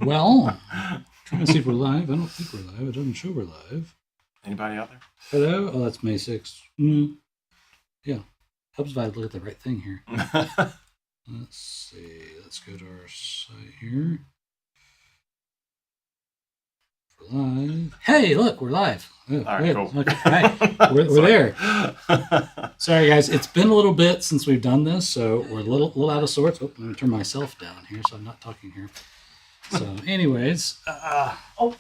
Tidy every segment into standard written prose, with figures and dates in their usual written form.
Well, trying to see if we're live. I don't think we're live. It doesn't show we're live. Anybody out Hello? Oh, that's May 6th. Yeah. Helps if I look at the right thing here. there? Let's see. Let's go to our site here. We're live. Hey, look, we're live. Oh, All right, cool. Okay. Hi. We're there. Sorry, guys. It's been a little bit since we've done this, so we're a little out of sorts. Oh, I'm going to turn myself down here so I'm not talking here. So, anyways, I'm sorry.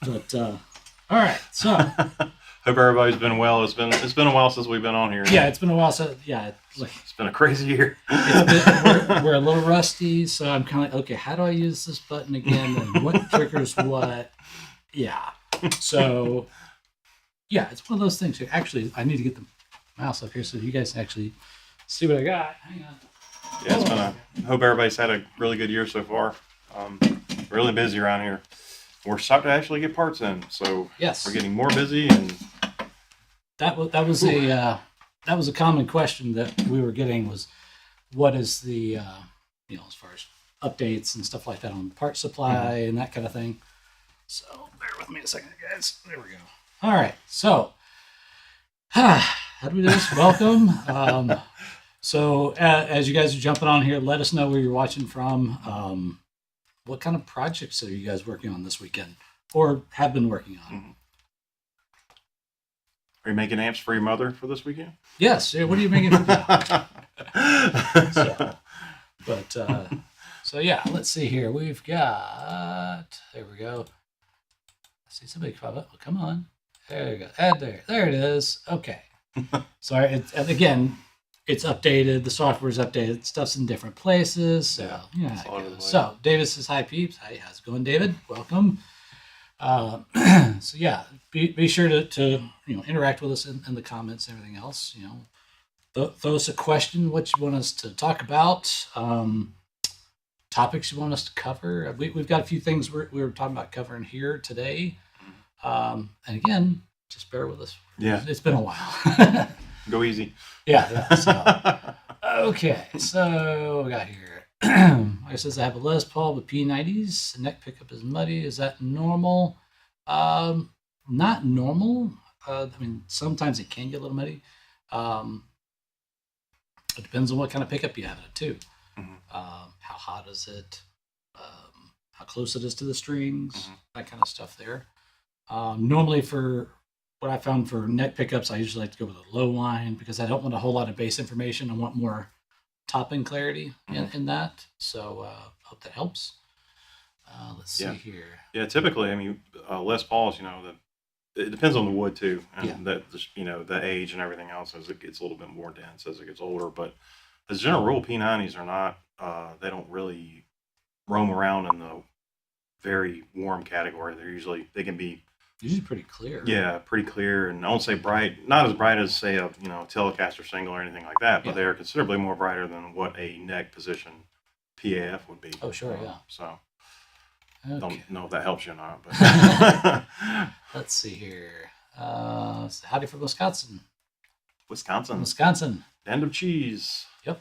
but all right. So, Hope everybody's been well. It's been a while since we've been on here. yeah, it's been a while. So, yeah, It's been a crazy year. we're a little rusty. So I'm kind of like, okay, how do I use this button again? And what triggers what? Yeah. So, yeah, it's one of those things. Actually, I need to get the mouse up here so you guys can actually see what I got. Hang on. Yeah, it's been hope everybody's had a really good year so far. Really busy around here. We're stopped to actually get parts in, so Yes. we're getting more busy. And That was a common question that we were getting was, what is the as far as updates and stuff like that on part supply and that kind of thing. So bear with me a second, guys. There we go. All right. So how do we do this? Welcome. So as you guys are jumping on here, let us know where you're watching from. What kind of projects are you guys working on this weekend or have been working on? are you making amps for your mother for this weekend? Yes. What are you making for that? So yeah, let's see here. We've got, there we go. I see somebody pop up. Oh, come on. There you go. Add there it is. Okay. Sorry. And again, it's updated. The software's updated. Stuff's in different places. So yeah. all over the place. So David says hi, peeps. Hi, how's it going, David? Welcome. So yeah, be sure to interact with us in the comments and everything else. Throw us a question, what you want us to talk about, topics you want us to cover. We've got a few things we were talking about covering here today. And again, just bear with us. Yeah. It's been a while. Go easy. Yeah. So, okay, so we got here. Like I says, I have a Les Paul with P90s. The neck pickup is muddy. Is that normal? Not normal. I mean, sometimes it can get a little muddy. It depends on what kind of pickup you have in it too. How hot is it? How close it is to the strings? That kind of stuff there. Normally for what I found for neck pickups, I usually like to go with a low line because I don't want a whole lot of bass information. I want more top end clarity in that. So hope that helps. Let's see here. Yeah, typically, I mean, Les Pauls, it depends on the wood too, and that just the age and everything else as it gets a little bit more dense as it gets older. But as a general rule, P90s are not. They don't really roam around in the very warm category. They can be Usually pretty clear. Yeah, pretty clear, and I won't say bright, not as bright as say a Telecaster single or anything like that, but Yeah. they are considerably more brighter than what a neck position PAF would be. Oh, sure, yeah. So Okay. don't know if that helps you or not, but Let's see here. Howdy from Wisconsin. Wisconsin, land of cheese. Yep.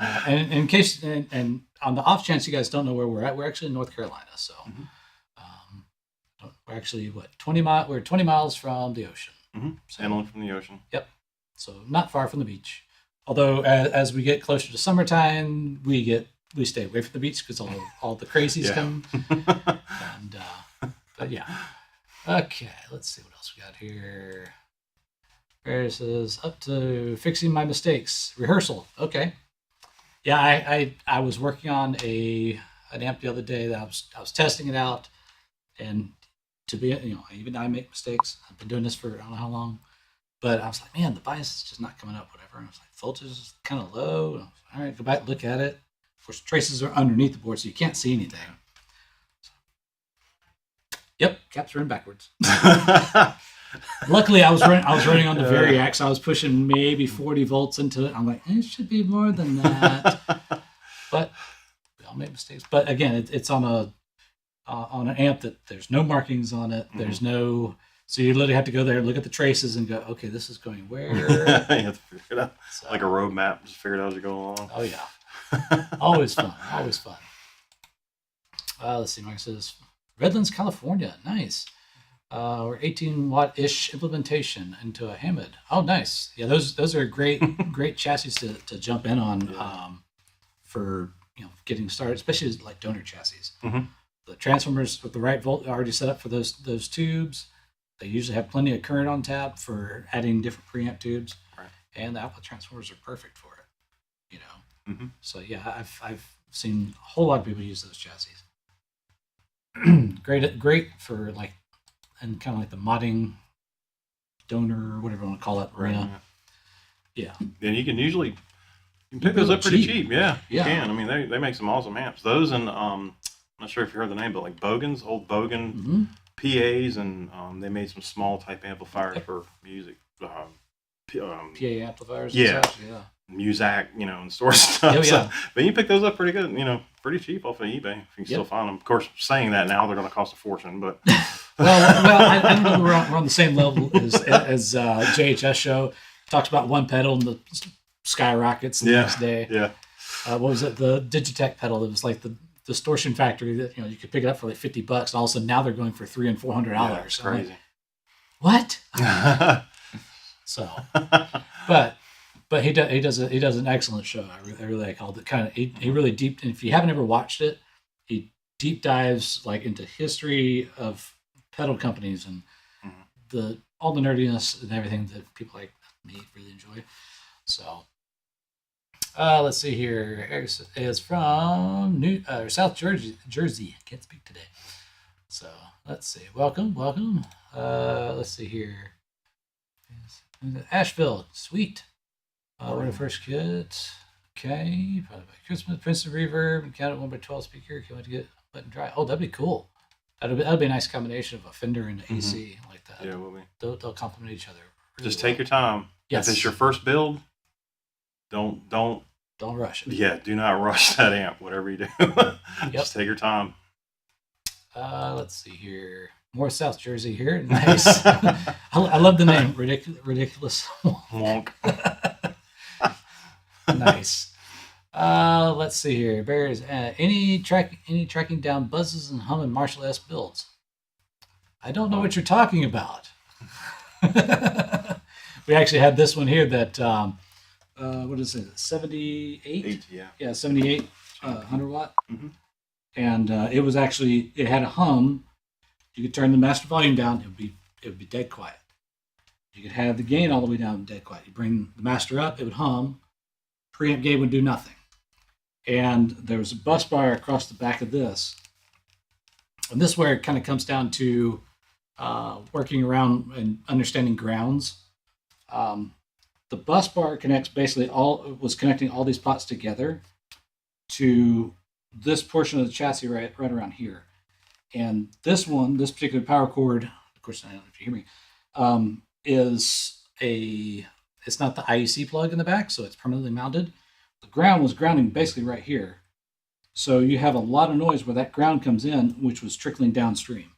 And in case, and on the off chance you guys don't know where we're at, we're actually in North Carolina. So we're actually 20 miles. We're 20 miles from the ocean. So, Inland from the ocean. Yep. So not far from the beach. Although as we get closer to summertime, we stay away from the beach because all the crazies come. And but yeah. Okay, let's see what else we got here. It says up to fixing my mistakes. Rehearsal. Okay. Yeah, I was working on an amp the other day that I was testing it out, and to be even I make mistakes. I've been doing this for I don't know how long, but I was like, man, the bias is just not coming up. Whatever. And I was like, voltage is kind of low. And I was like, all right, go back, look at it. Of course, traces are underneath the board, so you can't see anything. Yep, caps are in backwards. Luckily, I was running on the Variac, so I was pushing maybe 40 volts into it. I'm like, it should be more than that. But we all make mistakes. But again, it's on an amp that there's no markings on it. There's no, so you literally have to go there, look at the traces, and go, okay, this is going where? You have to figure it out. So, Like a road map, just figure it out as you go along. oh yeah, always fun, always fun. Let's see. Mike says Redlands, California. Nice. Or 18 watt ish implementation into a Hammond. Oh, nice. Yeah, those are great chassis to jump in on for getting started, especially like donor chassis. Mhm. The transformers with the right volt are already set up for those tubes. They usually have plenty of current on tap for adding different preamp tubes, Right. and the output transformers are perfect for it. Mhm. So yeah, I've seen a whole lot of people use those chassis. great for like, and kind of like the modding donor, whatever you want to call it, Right. arena. Yeah. And you can usually pick They're those up pretty cheap. cheap. Yeah, you Yeah. can. I mean, they make some awesome amps. Those and I'm not sure if you heard the name, but like Bogans, old Bogan Hmm. PAs, and they made some small type amplifiers Yep. for music. PA amplifiers. Yeah. And such. Yeah. Muzak, and store stuff. Oh, yeah. So, but you can pick those up pretty good, pretty cheap off of eBay if you can still Yep. find them. Of course, saying that now, they're going to cost a fortune, but Well, I don't know. We're on the same level as JHS show. Talks about one pedal and the skyrockets the Yeah. next day. yeah, What was it? The Digitech pedal. It was like the distortion factory that you could pick it up for like $50, and all of a sudden now they're going for $300 and $400. it's I'm like, crazy. what? So, but he does an excellent show. I really like all the kind of he really deep. And if you haven't ever watched it, he deep dives like into history of pedal companies and Mhm. all the nerdiness and everything that people like me really enjoy. So, let's see here. Eric is from South Jersey. Can't speak today. So let's see. Welcome. Let's see here. Asheville, sweet. When I first get, okay, probably by Christmas, Princeton Reverb, count it 1x12 speaker. Can't wait to get wet and dry. Oh, that'd be cool. That'd be a nice combination of a Fender and an AC like that. Yeah, will be. They'll complement each other. Really Just take your time. Yes. If it's your first build, don't Don't rush it. Yeah, do not rush that amp. Whatever you do, just take your time. Let's see here. More South Jersey here. Nice. I love the name. Ridiculous. Wonk. Nice. Let's see here. Bears. Any tracking down buzzes and humming Marshall S builds? I don't know what you're talking about. We actually had this one here that what is it? 78. Yeah. Yeah, 78 100 watt. Mhm. And it had a hum. You could turn the master volume down. It would be dead quiet. You could have the gain all the way down, dead quiet. You bring the master up, it would hum. Preamp gain would do nothing. And there was a bus bar across the back of this. And this is where it kind of comes down to working around and understanding grounds. The bus bar was connecting all these pots together to this portion of the chassis right around here. And this particular power cord, of course, I don't know if you hear me, it's not the IEC plug in the back, so it's permanently mounted. The ground was grounding basically right here. So you have a lot of noise where that ground comes in, which was trickling downstream.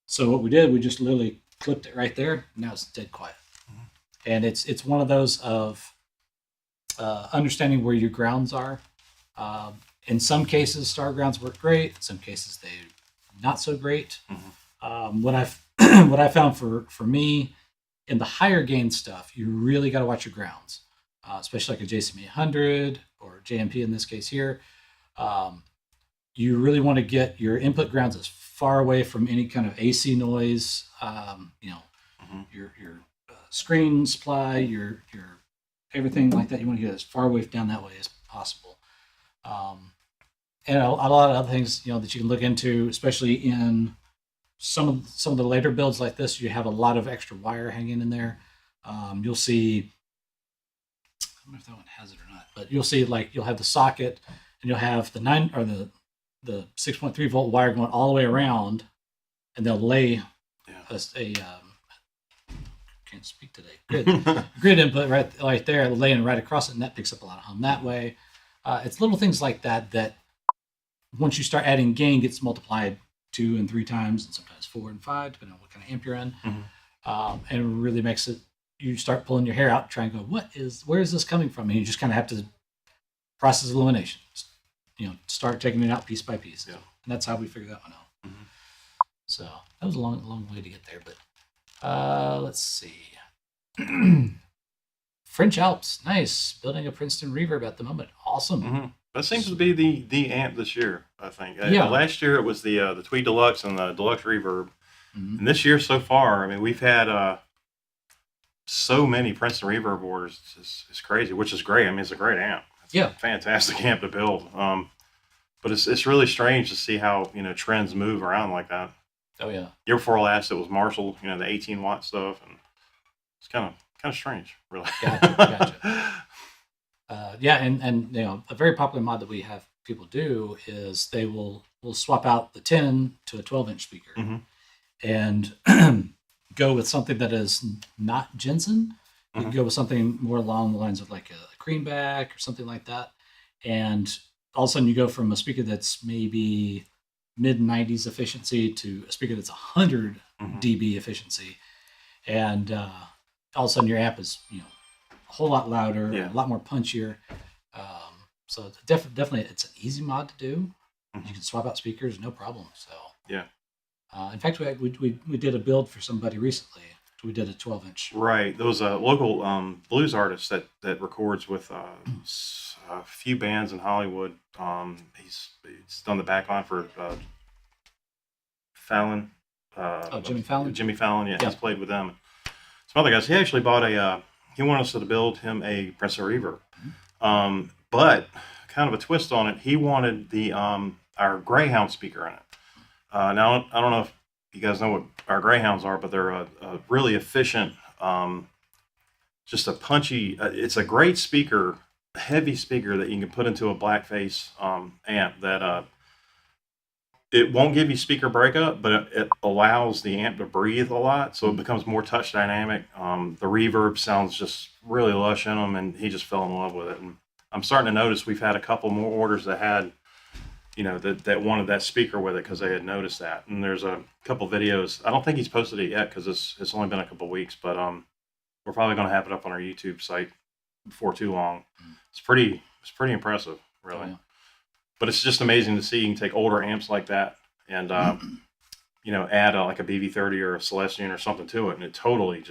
So what we did, we just literally clipped it right there. Now it's dead quiet. And it's one of those of understanding where your grounds are. In some cases, star grounds work great. In some cases, they're not so great. What I found for me in the higher gain stuff, you really got to watch your grounds, especially like a JCM 800 or JMP in this case here. You really want to get your input grounds as far away from any kind of AC noise. Your screen supply, your everything like that. You want to get as far away down that way as possible. And a lot of other things, that you can look into, especially in some of the later builds like this. You have a lot of extra wire hanging in there. You'll see, I don't know if that one has it or not, but you'll see you'll have the socket, and you'll have the 6.3 volt wire going all the way around, and they'll lay can't speak today. Grid input right there, laying right across it, and that picks up a lot of hum that way. It's little things like that once you start adding gain, gets multiplied 2 and 3 times, and sometimes 4 and 5, depending on what kind of amp you're in. And it really makes it. You start pulling your hair out, trying to go, where is this coming from? And you just kind of have to process elimination. start taking it out piece by piece. Yeah. And that's how we figured that one out. Mhm. So that was a long way to get there, but let's see. French Alps, nice. Building a Princeton reverb at the moment. Awesome. Mhm. That seems to be the amp this year, I think. Yeah. Last year it was the Tweed Deluxe and the Deluxe Reverb. Mhm. And this year so far, I mean, we've had so many Princeton Reverb orders. It's crazy, which is great. I mean, it's a great amp. It's Yeah. a fantastic amp to build. But it's really strange to see how, trends move around like that. Oh yeah. Year before last, it was Marshall, the 18-watt stuff. And it's kind of strange, really. Gotcha. Yeah, and a very popular mod that we have people do is they will swap out the 10 to a 12-inch speaker Mhm. and go with something that is not Jensen. You can Mhm. go with something more along the lines of like a Greenback or something like that, and all of a sudden you go from a speaker that's maybe mid 90s efficiency to a speaker that's 100 Mhm. dB efficiency, and all of a sudden your amp is a whole lot louder, Yeah. a lot more punchier. So definitely it's an easy mod to do. Mhm. You can swap out speakers, no problem. So Yeah. in fact, we did a build for somebody recently. We did a 12-inch. Right. There was a local blues artist that records with a few bands in Hollywood. He's done the backline for Fallon. Jimmy Fallon? Jimmy Fallon, yeah. Yeah. He's played with them. Some other guys. He actually bought he wanted us to build him a Princeton Reverb. But kind of a twist on it, he wanted our Greyhound speaker in it. Now, I don't know if you guys know what our Greyhounds are, but they're a really efficient, just a punchy, it's a great speaker, a heavy speaker that you can put into a blackface amp that it won't give you speaker breakup, but it allows the amp to breathe a lot, so it becomes more touch dynamic. The reverb sounds just really lush in them, and he just fell in love with it. And I'm starting to notice we've had a couple more orders that had, that wanted that speaker with it because they had noticed that. And there's a couple videos. I don't think he's posted it yet because it's only been a couple weeks, but we're probably going to have it up on our YouTube site before too long. It's pretty impressive, really. Oh, yeah. But it's just amazing to see you can take older amps like that and add like a BV30 or a Celestion or something to it, and it totally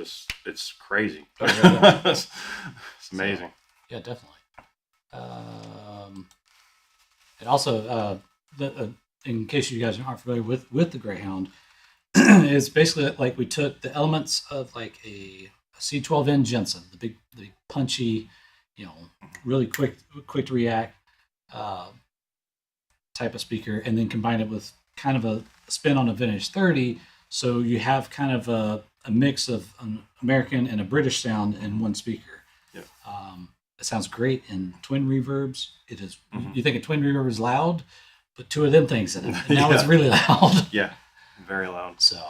it's crazy. Oh, yeah. It's amazing. Yeah, definitely. And also, in case you guys aren't familiar with the Greyhound, it's basically like we took the elements of like a C12N Jensen, the punchy, really quick to react type of speaker, and then combined it with kind of a spin on a vintage 30, so you have kind of a mix of an American and a British sound in one speaker. Yeah. It sounds great in twin reverbs. It is. Mhm. You think a twin reverb is loud, but two of them things in it. And now it's Yeah. really loud. Yeah, very loud. So,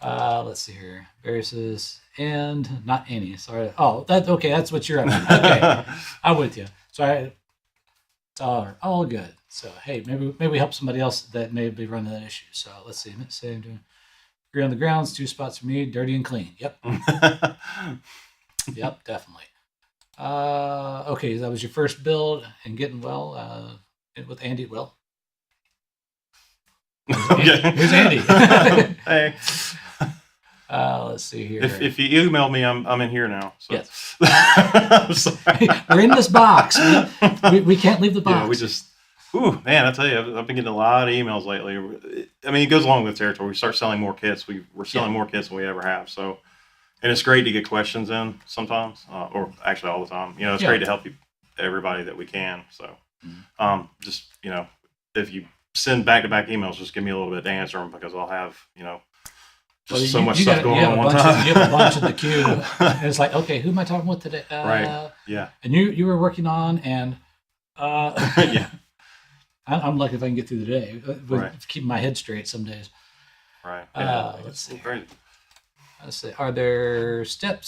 let's see here. Versus and not any. Sorry. Oh, okay. That's what you're at. Okay, I'm with you. So it's all good. So hey, maybe we help somebody else that may be running that issue. So let's see. Say I'm doing agree on the grounds. 2 spots for me. Dirty and clean. Yep. Yep. Definitely. Okay. That was your first build and getting well. With Andy. Well. Okay. Here's Andy. Hey. Let's see here. If you email me, I'm in here now. So. Yes. I'm sorry. We're in this box. We can't leave the box. Yeah, we just. Ooh, man, I tell you, I've been getting a lot of emails lately. I mean, it goes along with the territory. We start selling more kits. We're selling more kits than we ever have. So, and it's great to get questions in sometimes, or actually all the time. It's Yeah. great to help everybody that we can. So, just if you send back-to-back emails, just give me a little bit to answer them because I'll have just so much stuff going on one time. You have a bunch in the queue, and it's like, okay, who am I talking with today? Right. Yeah. And you were working on, and Yeah. I'm lucky if I can get through the day. Right. Keeping my head straight some days. Right. Let's see. Great. Let's see. Are there step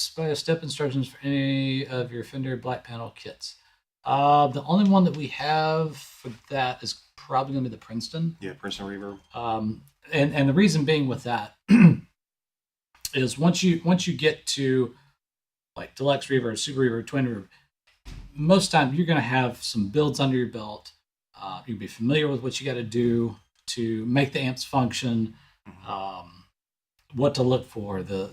instructions for any of your Fender Black Panel kits? The only one that we have for that is probably going to be the Princeton. Yeah, Princeton Reverb. And the reason being with that is once you get to like Deluxe Reverb, Super Reverb, Twin Reverb, most time you're going to have some builds under your belt. You'll be familiar with what you got to do to make the amps function, what to look for, the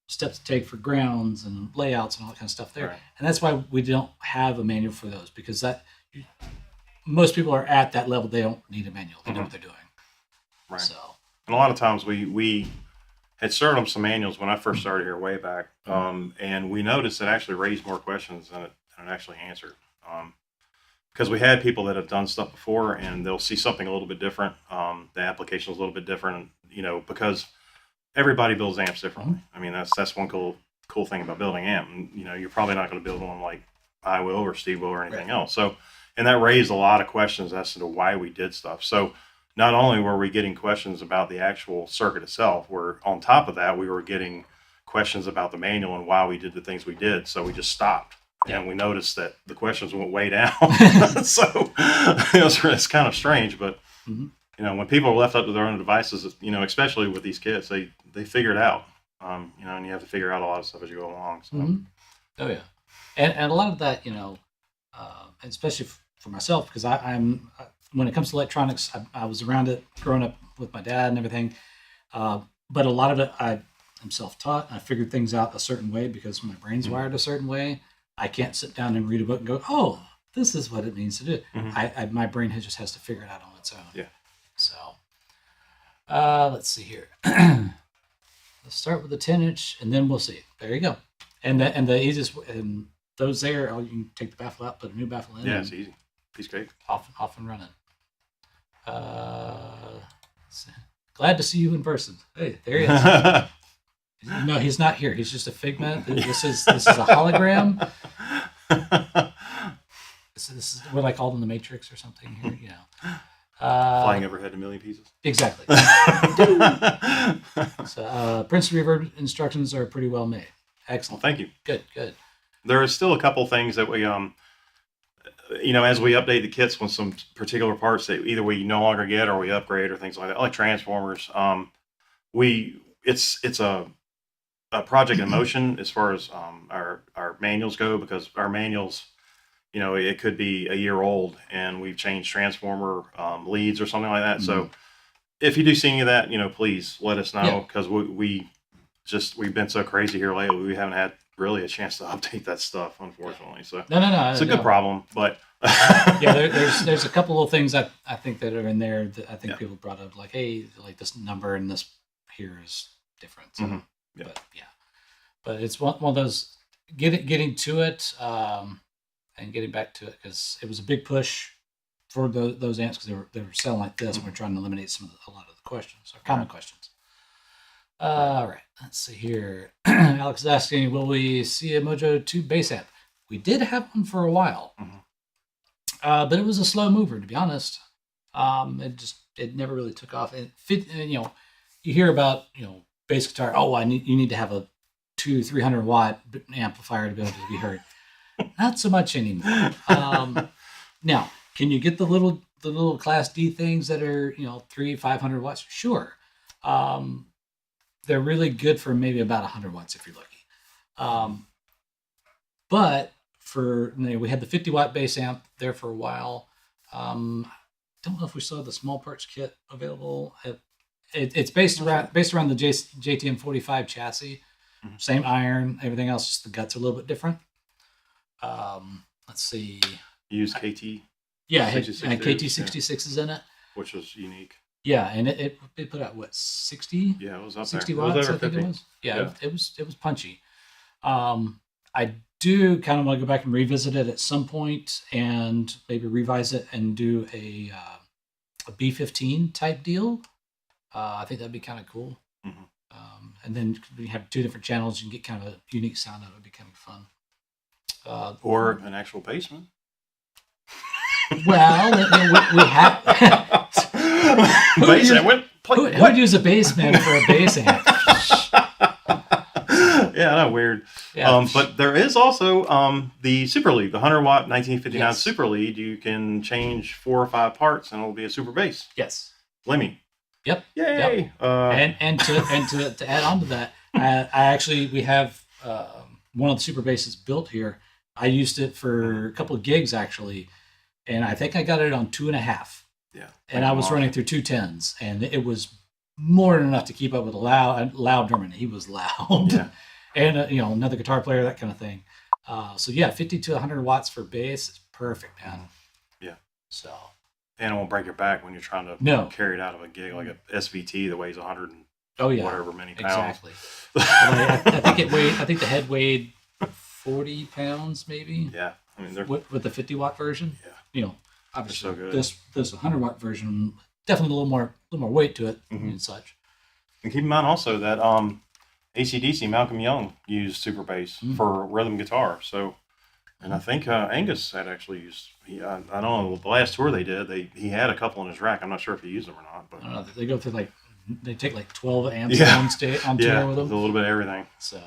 steps to take for grounds and layouts and all that kind of stuff there. Right. And that's why we don't have a manual for those, because most people are at that level. They don't need a manual. They know what they're doing. Right. So, And a lot of times we had started on some manuals when I first started here way back, and we noticed it actually raised more questions than it actually answered. Because we had people that have done stuff before, and they'll see something a little bit different. The application is a little bit different, because everybody builds amps differently. I mean, that's one cool thing about building amp. And, you're probably not going to build one like I will or Steve will or anything else. So, and that raised a lot of questions as to why we did stuff. So, not only were we getting questions about the actual circuit itself, we're on top of that, we were getting questions about the manual and why we did the things we did. So we just stopped. And we noticed that the questions went way down. So it's kind of strange, but when people are left up to their own devices, especially with these kids, they figure it out. And you have to figure out a lot of stuff as you go along. So. Oh yeah, and a lot of that, especially for myself, because I'm when it comes to electronics, I was around it growing up with my dad and everything. But a lot of it, I'm self-taught. I figured things out a certain way because my brain's wired a certain way. I can't sit down and read a book and go, oh, this is what it means to do. My brain just has to figure it out on its own. Yeah. So, let's see here. Let's start with the 10-inch, and then we'll see. There you go. And the easiest, and those there, you can take the baffle out, put a new baffle in. Yeah, it's easy. Piece of cake. Off and running. Glad to see you in person. Hey, there he is. No, he's not here. He's just a figment. This is a hologram. This is what I called in the Matrix or something here. Flying overhead in a million pieces. Exactly. So, Prince Reverb instructions are pretty well made. Excellent. Well, thank you. Good. There are still a couple things that we, as we update the kits with some particular parts that either we no longer get or we upgrade or things like that, like transformers. It's a project in motion as far as our manuals go, because our manuals, it could be a year old and we've changed transformer leads or something like that. So if you do see any of that, please let us know, because we've been so crazy here lately. We haven't had really a chance to update that stuff, unfortunately. So no, it's a good problem, but there's a couple of things I think that are in there that I think people brought up, like, hey, like this number and this here is different. So, but it's one of those getting to it and getting back to it, because it was a big push for those amps, because they were selling like this, and we're trying to eliminate a lot of the questions, or common questions. All right, let's see here. Alex is asking, will we see a Mojo 2 bass amp? We did have one for a while, but it was a slow mover, to be honest. It never really took off. And you hear about bass guitar. Oh, you need to have a 200-300 watt amplifier to be able to be heard. Not so much anymore. Now, can you get the little Class D things that are 300-500 watts? Sure. They're really good for maybe about 100 watts if you're lucky. But we had the 50 watt bass amp there for a while. Don't know if we still have the small parts kit available. It's based around the JTM 45 chassis, same iron, everything else. Just the guts are a little bit different. Let's see. You use KT. Yeah, I had KT66s in it, which was unique. Yeah, and it put out what, 60? Yeah, it was up 60 there. watts, It was over I think 50. it was. Yeah, it was punchy. I do kind of want to go back and revisit it at some point and maybe revise it and do a B15 type deal. I think that'd be kind of cool. And then we have two different channels. You can get kind of a unique sound out of it. Would be kind of fun. Or an actual basement. Well, we have. Who would use a bassman for a bass amp? Yeah, I know, weird. Yeah. But there is also the Super Lead, the 100 watt 1959 Yes. Super Lead. You can change 4 or 5 parts and it'll be a super bass. Yes. Lemmy. Yep. Yay! Yep. And to add on to that, we have one of the super basses built here. I used it for a couple of gigs actually, and I think I got it on 2.5. Yeah. And I was running through 210s, and it was more than enough to keep up with a loud drummer. He was loud, Yeah. and another guitar player, that kind of thing. So yeah, 50 to 100 watts for bass is perfect, man. Yeah. So. And it won't break your back when you're trying to carry it out of a gig like a SVT that weighs 100 and whatever many pounds. Exactly. I think it weighed. I think the head weighed 40 pounds, maybe. Yeah, I mean, they're with the 50-watt version. Yeah. Obviously, so good. This 100-watt version definitely a little more weight to it and such. And keep in mind also that AC/DC Malcolm Young used Super Bass for rhythm guitar. So, and I think Angus had actually used. I don't know, the last tour they did, he had a couple in his rack. I'm not sure if he used them or not, but I don't know. They go through they take 12 amps on tour with them. a little bit of everything. So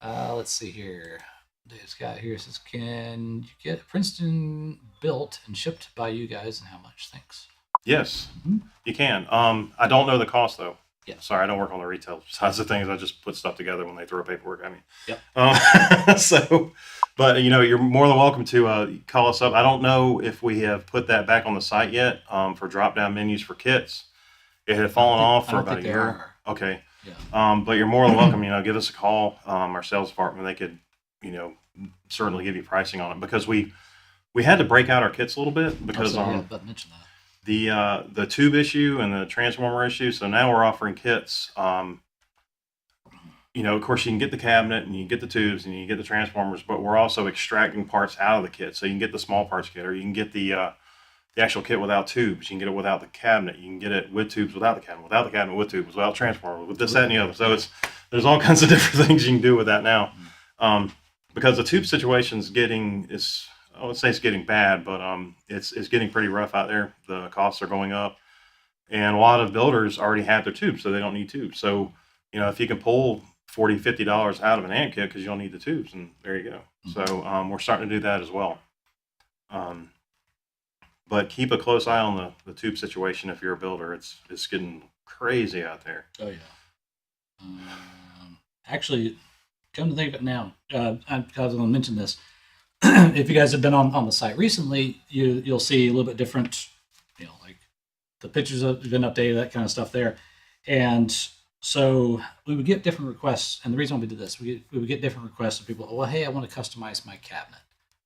let's see here. This guy here says, "Can you get Princeton built and shipped by you guys, and how much?" Thanks. Yes, you can. I don't know the cost though. Yeah. Sorry, I don't work on the retail sides of things. I just put stuff together when they throw paperwork at me. Yep. But you're more than welcome to call us up. I don't know if we have put that back on the site yet for drop-down menus for kits. It had fallen off for about a year. Okay. Yeah. But you're more than welcome. Give us a call. Our sales department, they could, certainly give you pricing on it, because we had to break out our kits a little bit because but mention that. the tube issue and the transformer issue. So now we're offering kits. Of course, you can get the cabinet and you can get the tubes and you can get the transformers, but we're also extracting parts out of the kit. So you can get the small parts kit, or you can get the actual kit without tubes. You can get it without the cabinet. You can get it with tubes without the cabinet with tubes, without transformer, with this, that, and the other. So there's all kinds of different things you can do with that now. Because the tube situation's I would say it's getting bad, but it's getting pretty rough out there. The costs are going up, and a lot of builders already have their tubes, so they don't need tubes. So if you can pull $40, $50 out of an amp kit because you don't need the tubes, and there you go. So we're starting to do that as well. But keep a close eye on the tube situation if you're a builder. It's getting crazy out there. Oh yeah. Actually, come to think of it now, I was going to mention this. If you guys have been on the site recently, you'll see a little bit different, like the pictures have been updated, that kind of stuff there. And so we would get different requests. And the reason why we did this, we would get different requests of people. Well, hey, I want to customize my cabinet,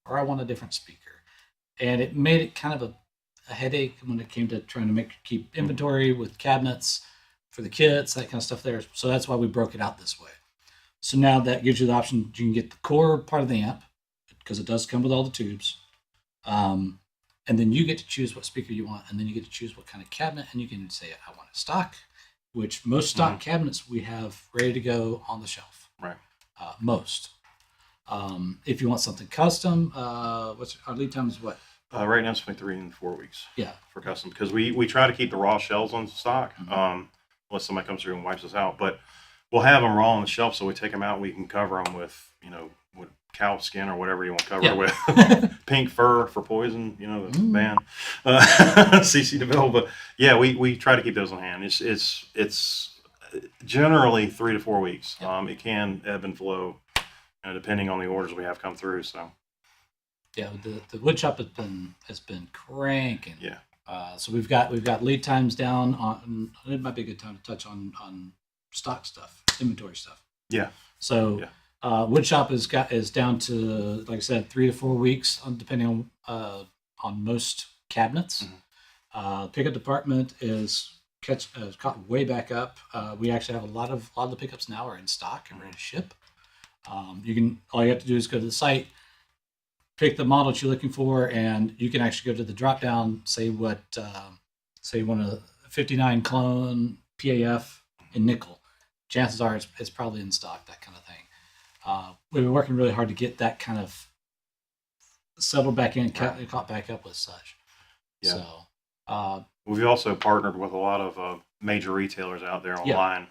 or I want a different speaker. And it made it kind of a headache when it came to trying to keep inventory with cabinets for the kits, that kind of stuff there. So that's why we broke it out this way. So now that gives you the option. You can get the core part of the amp, because it does come with all the tubes. And then you get to choose what speaker you want, and then you get to choose what kind of cabinet, and you can say, I want it stock, which most stock cabinets we have ready to go on the shelf. Right. Most. If you want something custom, what's our lead time is what? Right now it's between 3 and 4 weeks. Yeah. For custom, because we try to keep the raw shells on stock, unless somebody comes through and wipes us out. But we'll have them raw on the shelf, so we take them out. We can cover them with with cow skin or whatever you want to cover it with. Pink fur for Poison, the band, CC DeVille. But yeah, we try to keep those on hand. It's generally 3 to 4 weeks. It can ebb and flow, depending on the orders we have come through. So yeah, the wood shop has been cranking. Yeah. So we've got lead times down on. It might be a good time to touch on stock stuff, inventory stuff. Yeah. So wood shop is down to, like I said, 3 to 4 weeks, depending on most cabinets. Pickup department is caught way back up. We actually have a lot of the pickups now are in stock and ready to ship. All you have to do is go to the site, pick the model that you're looking for, and you can actually go to the drop down, say you want a 59 clone PAF in nickel. Chances are it's probably in stock, that kind of thing. We've been working really hard to get that kind of settled back in, caught back up with such. Yeah. So we've also partnered with a lot of major retailers out there online.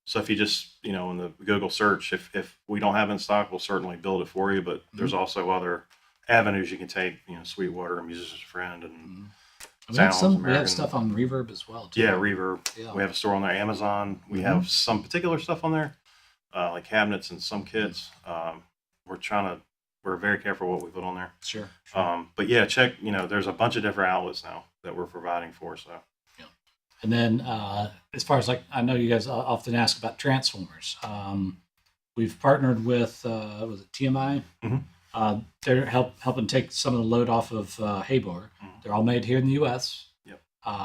So if you just, in the Google search, if we don't have in stock, we'll certainly build it for you. But there's also other avenues you can take, Sweetwater, Musician's Friend, and we have stuff on Reverb as well, too. Yeah, Reverb. Yeah. We have a store on there. Amazon. We have some particular stuff on there, like cabinets and some kits. We're trying we're very careful what we put on there. Sure. But yeah, check. There's a bunch of different outlets now that we're providing for. So And then as far as I know you guys often ask about transformers. We've partnered with was it TMI? Mhm. They're helping take some of the load off of Haybor. Mhm. They're all made here in the U.S. Yep.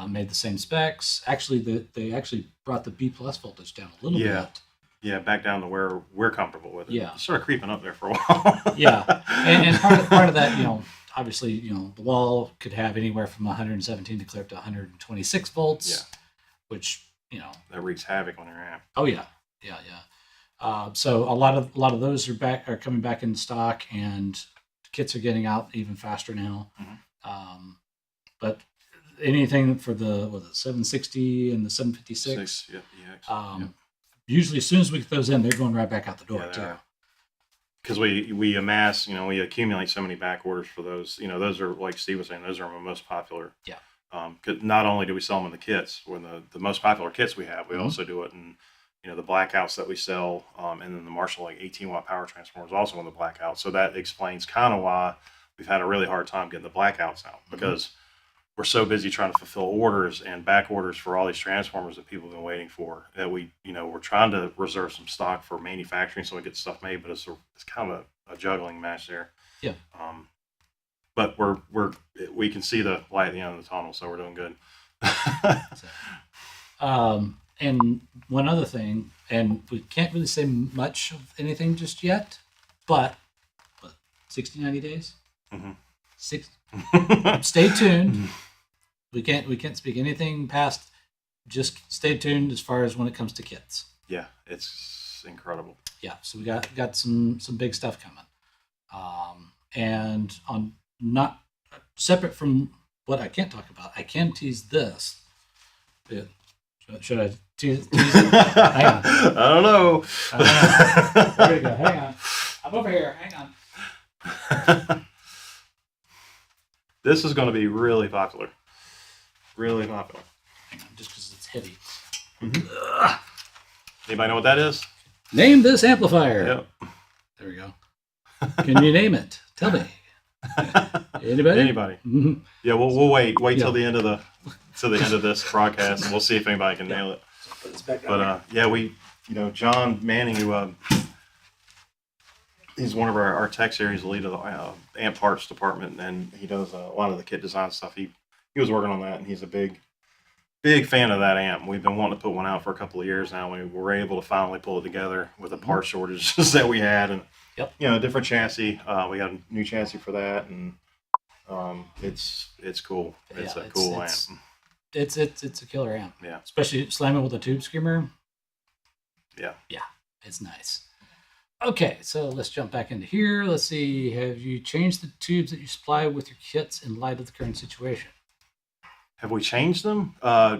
Made the same specs. Actually, they actually brought the B plus voltage down a little Yeah. bit. yeah, back down to where we're comfortable with it. Yeah. It started creeping up there for a while. Yeah, and part of that, obviously, the wall could have anywhere from 117 to clear up to 126 volts. Yeah. Which that wreaks havoc on your amp. oh yeah. So a lot of those are coming back in stock, and kits are getting out even faster now. Mhm. But anything for the 760 and the 756, 6, yep, EX. usually as soon as we get those in, they're going right back out the door Yeah, they too. are. Because we amass, we accumulate so many back orders for those. Those are, like Steve was saying, those are our most popular. Yeah. 'Cause not only do we sell them in the kits, when the most popular kits we have, we Mhm. also do it in, the blackouts that we sell, and then the Marshall 18-watt power transformer is also in the blackout. So that explains kind of why we've had a really hard time getting the blackouts out, because we're so busy trying to fulfill orders and back orders for all these transformers that people have been waiting for, that we're trying to reserve some stock for manufacturing so we get stuff made, but it's kind of a juggling match there. Yeah. But we can see the light at the end of the tunnel, so we're doing good. And one other thing, and we can't really say much of anything just yet, but 60, 90 days? Mhm. Stay tuned. We can't speak anything past. Just stay tuned as far as when it comes to kits. Yeah, it's incredible. Yeah, so we got some big stuff coming, and on not separate from what I can't talk about. I can tease this. Should I tease it? Hang on. I don't know. There we go. Hang on. I'm over here. Hang on. This is going to be really popular. Really popular. Hang on, just because it's heavy. Anybody know what that is? Name this amplifier. Yep. There we go. Can you name it? Tell me. Anybody? Anybody? Mhm. Yeah, we'll wait Yeah. till the end of this broadcast, and we'll see if anybody can nail it. Put this back down But yeah, John Manning, who he's one of our tech series lead of the amp parts department, and he does a lot of the kit design stuff. He was working on that, and he's a big fan of that amp. We've been wanting to put one out for a couple of years now. We were able to finally pull it together with the part shortages that we had, and Yep. a different chassis. We got a new chassis for that, and it's cool. It's Yeah, a cool it's- amp. It's a killer amp. Yeah. Especially slamming with a tube screamer. Yeah. Yeah, it's nice. Okay, so let's jump back into here. Let's see. Have you changed the tubes that you supply with your kits in light of the current situation? Have we changed them?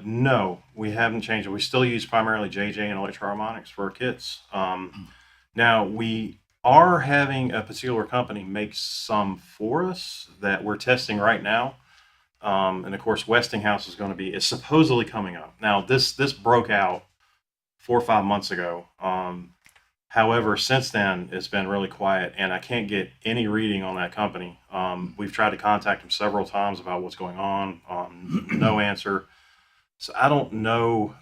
No, we haven't changed it. We still use primarily JJ and Electro-Harmonics for our kits. Now, we are having a particular company make some for us that we're testing right now. And of course, Westinghouse is supposedly coming up. Now, this broke out 4 or 5 months ago. However, since then, it's been really quiet, and I can't get any reading on that company. We've tried to contact them several times about what's going on. No answer. So I don't know.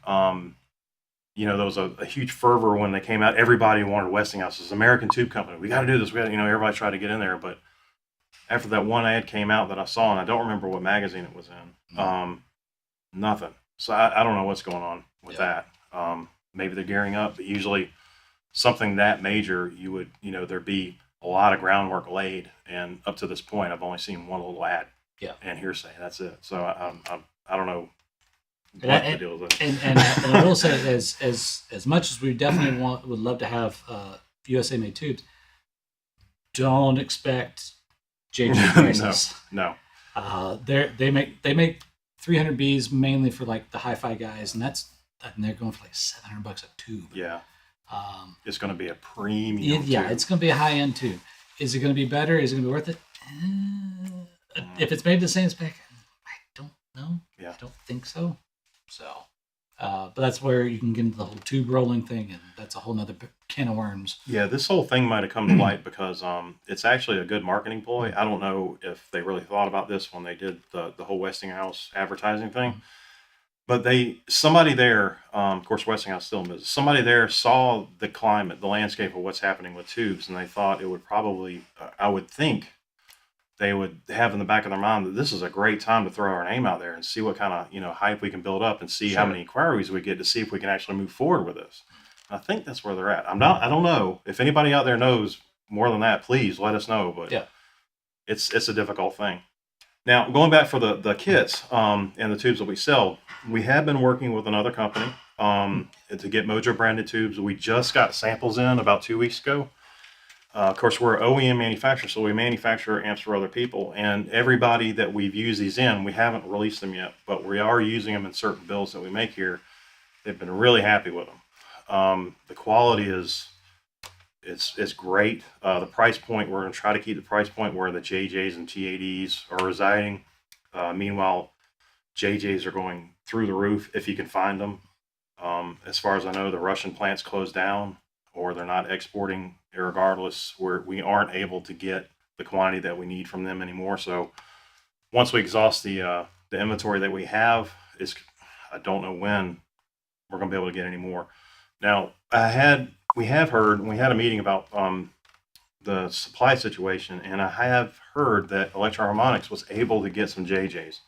There was a huge fervor when they came out. Everybody wanted Westinghouse. It's an American tube company. We got to do this. Everybody tried to get in there. But after that one ad came out that I saw, and I don't remember what magazine it was in, nothing. So I don't know what's going on with that. Maybe they're gearing up, but usually something that major, there'd be a lot of groundwork laid, and up to this point, I've only seen one little ad, and hearsay. That's it. So I don't know what the deal is. And I will say, as much as we definitely would love to have USA made tubes, don't expect JJ prices. No. They make 300Bs mainly for like the hi-fi guys, and they're going for like $700 a tube. Yeah. It's going to be a premium. Yeah, it's going to be a high-end tube. Is it going to be better? Is it going to be worth it? If it's made the same spec, I don't know. Yeah. I don't think so. So, But that's where you can get into the whole tube rolling thing, and that's a whole nother can of worms. Yeah, this whole thing might have come to light because it's actually a good marketing ploy. I don't know if they really thought about this when they did the whole Westinghouse advertising thing, but somebody there, of course, Westinghouse still in business. Somebody there saw the climate, the landscape of what's happening with tubes, and they thought it would probably, I would think, they would have in the back of their mind that this is a great time to throw our name out there and see what kind of hype we can build up and see how Sure. many inquiries we get to see if we can actually move forward with this. I think that's where they're at. I don't know if anybody out there knows more than that. Please let us know. But Yeah. it's a difficult thing. Now going back for the kits and the tubes that we sell, we have been working with another company to get Mojo branded tubes. We just got samples in about 2 weeks ago. Of course, we're an OEM manufacturer, so we manufacture amps for other people. And everybody that we've used these in, we haven't released them yet, but we are using them in certain builds that we make here. They've been really happy with them. The quality is it's great. The price point, we're going to try to keep the price point where the JJs and T80s are residing. Meanwhile, JJs are going through the roof if you can find them. As far as I know, the Russian plant's closed down, or they're not exporting. Regardless, we aren't able to get the quantity that we need from them anymore. So once we exhaust the inventory that we have, I don't know when we're going to be able to get any more. Now, we have heard, we had a meeting about the supply situation, and I have heard that Electro Harmonics was able to get some JJs.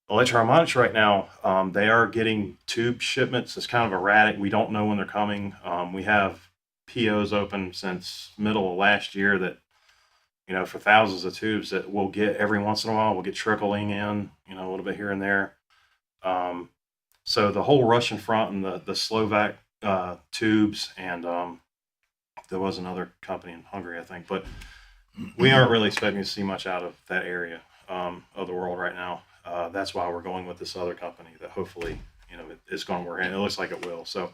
Electro Harmonics right now, they are getting tube shipments. It's kind of erratic. We don't know when they're coming. We have POs open since middle of last year that, for thousands of tubes that we'll get every once in a while. We'll get trickling in, a little bit here and there. So the whole Russian front and the Slovak tubes, and there was another company in Hungary, I think, but we aren't really expecting to see much out of that area of the world right now. That's why we're going with this other company that hopefully, it's going to work, and it looks like it will. So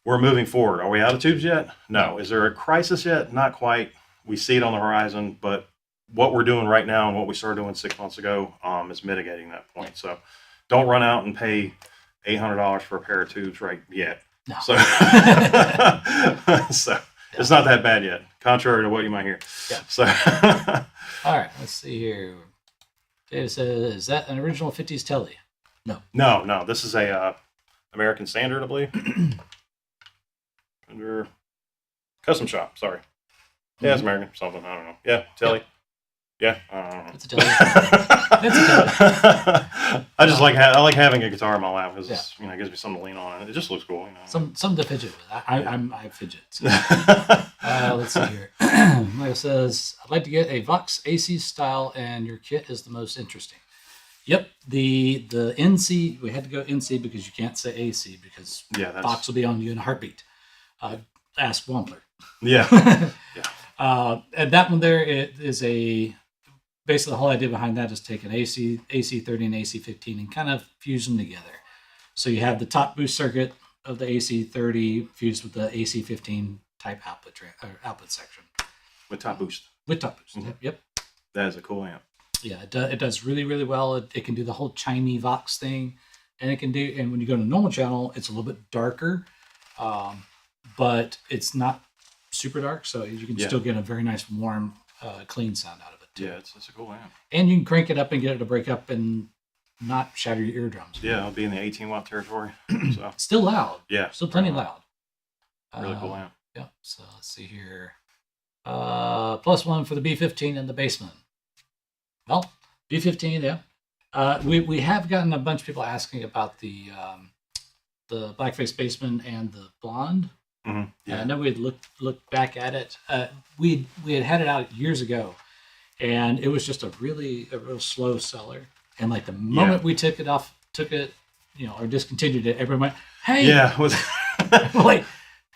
we're moving forward. Are we out of tubes yet? No. Is there a crisis yet? Not quite. We see it on the horizon, but what we're doing right now and what we started doing 6 months ago is mitigating that point. So don't run out and pay $800 for a pair of tubes right yet. No. So, it's not that bad yet, contrary to what you might hear. Yeah. So All right, let's see here. David says, is that an original 50s telly? no, this is a American Standard, I believe. Under Custom Shop, sorry. Yeah, it's American something. I don't know. Yeah, telly. Yeah, I don't know. It's a telly. It's a telly. I just like I like having a guitar in my lap because it gives me something to lean on, and it just looks cool. Something to fidget with. I fidget. So. Let's see here. Michael says, I'd like to get a Vox AC style, and your kit is the most interesting. Yep, the NC, we had to go NC because you can't say AC because Vox will be on you in a heartbeat. Ask Wampler. Yeah. And that one there, it is basically the whole idea behind that is take an AC30 and AC15 and kind of fuse them together. So you have the top boost circuit of the AC30 fused with the AC15 type output section. With top boost. With top boost. Mm-hmm. Yep. That is a cool amp. Yeah, it does really, really well. It can do the whole chimey Vox thing, and and when you go to normal channel, it's a little bit darker, but it's not super dark, so you can still get a very nice, warm, clean sound out of it too. Yeah, it's a cool amp. And you can crank it up and get it to break up and not shatter your eardrums. Yeah, I'll be in the 18-watt territory. So Still loud. yeah, Still plenty loud. really cool amp. Yeah. So let's see here. +1 for the B15 in the basement. Well, B15, yeah. We have gotten a bunch of people asking about the Blackface Basement and the Blonde. Mm-hmm. Yeah. I know we had looked back at it. We had it out years ago, and it was just a real slow seller. And like the moment we took it, or discontinued it, everyone went, "Hey, yeah, like,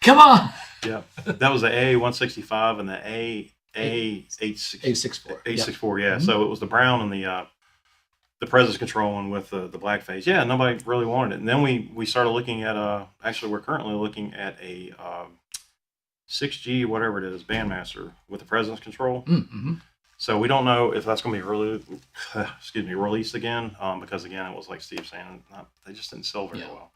come on!" Yeah, that was the A165 and the A864. A64, yeah. Mm-hmm. So it was the brown and the presence control one with the blackface. Yeah, nobody really wanted it. And then we started looking at actually we're currently looking at a 6G whatever it is Bandmaster with the presence control. Mm-hmm. So we don't know if that's going to be released again, because again, it was like Steve saying, they just didn't sell very Yeah. well.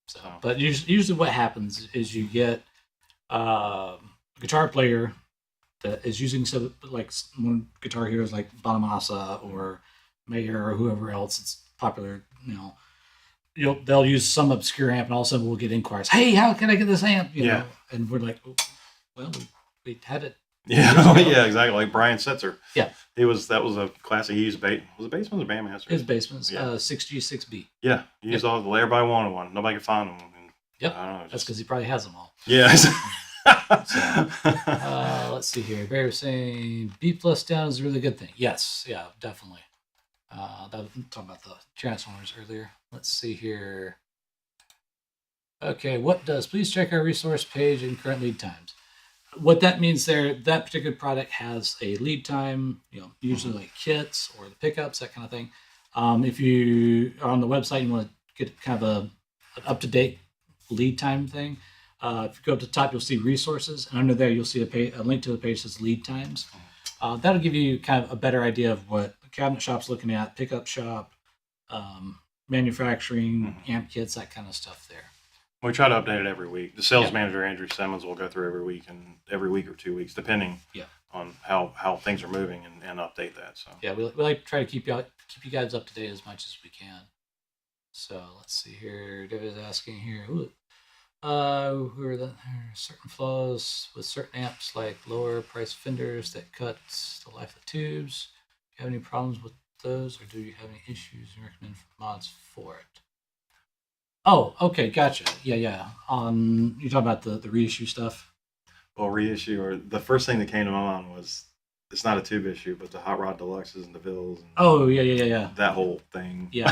So, So. but usually what happens is you get a guitar player that is using one guitar heroes like Bonamassa or Mayer or whoever else it's popular, they'll use some obscure amp, and all of a sudden we'll get inquiries. Hey, how can I get this amp? You know, and we're like, oh, well, we had it. Yeah, yeah, exactly. Like Brian Setzer. Yeah, that was a classic. He used was it Bassman or Bandmaster? His Bassman's Yeah. 6G6B. Yeah, he used all. Everybody wanted one. Nobody could find one. And, Yep, I don't know, that's because he probably has them all. Yeah. Let's see here. Barry was saying B plus down is a really good thing. Yes, yeah, definitely. Talking about the Transformers earlier. Let's see here. Okay, please check our resource page and current lead times. What that means there, that particular product has a lead time, usually like kits or the pickups, that kind of thing. If you are on the website and you want to get kind of an up-to-date lead time thing, if you go up to the top, you'll see resources, and under there you'll see a link to the page that says lead times. That'll give you kind of a better idea of what the cabinet shop's looking at, pickup shop, manufacturing, amp kits, that kind of stuff there. We try to update it every week. The sales manager, Andrew Simmons, will go through every week or 2 weeks, depending on how things are moving, and update that. So yeah, we like to try to keep you guys up to date as much as we can. So let's see here. David's asking here, who are there are certain flaws with certain amps, like lower price fenders that cut the life of tubes. Do you have any problems with those, or do you have any issues you recommend mods for it? Oh, okay, gotcha. Yeah. You're talking about the reissue stuff. Well, reissue, or the first thing that came to my mind was, it's not a tube issue, but the Hot Rod Deluxes and the Vills. And oh yeah. That whole thing. Yeah.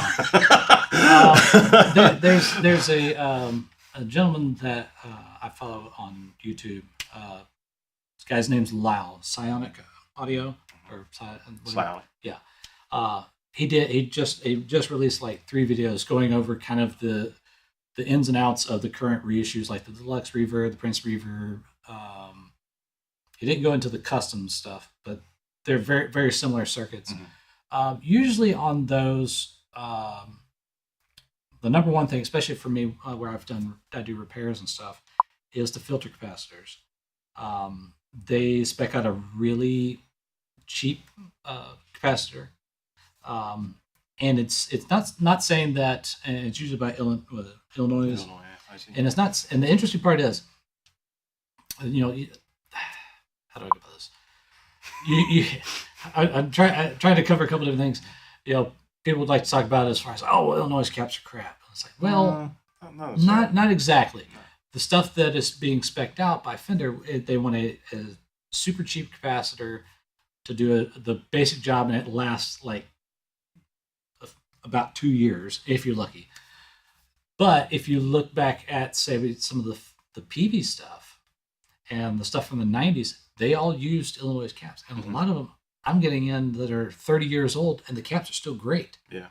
There's a gentleman that I follow on YouTube. This guy's name's Lyle, Psionic Audio or Psionic. Yeah. He just released like 3 videos going over kind of the ins and outs of the current reissues, like the Deluxe Reverb, the Prince Reverb. He didn't go into the custom stuff, but they're very, very similar circuits. Mm-hmm. Usually on those, the number one thing, especially for me, where I do repairs and stuff, is the filter capacitors. They spec out a really cheap capacitor. And it's not saying that, and it's usually by Illinois. I see. And it's not. And the interesting part is, how do I go about this? I'm trying to cover a couple of different things. People would like to talk about it as far as, Illinois caps are crap. It's like, well, not exactly. No. The stuff that is being spec'd out by Fender, they want a super cheap capacitor to do the basic job, and it lasts like about 2 years if you're lucky. But if you look back at, say, some of the PV stuff and the stuff from the 90s, they all used Illinois caps, and a lot of them I'm getting in that are 30 years old, and the caps are still great. Yeah.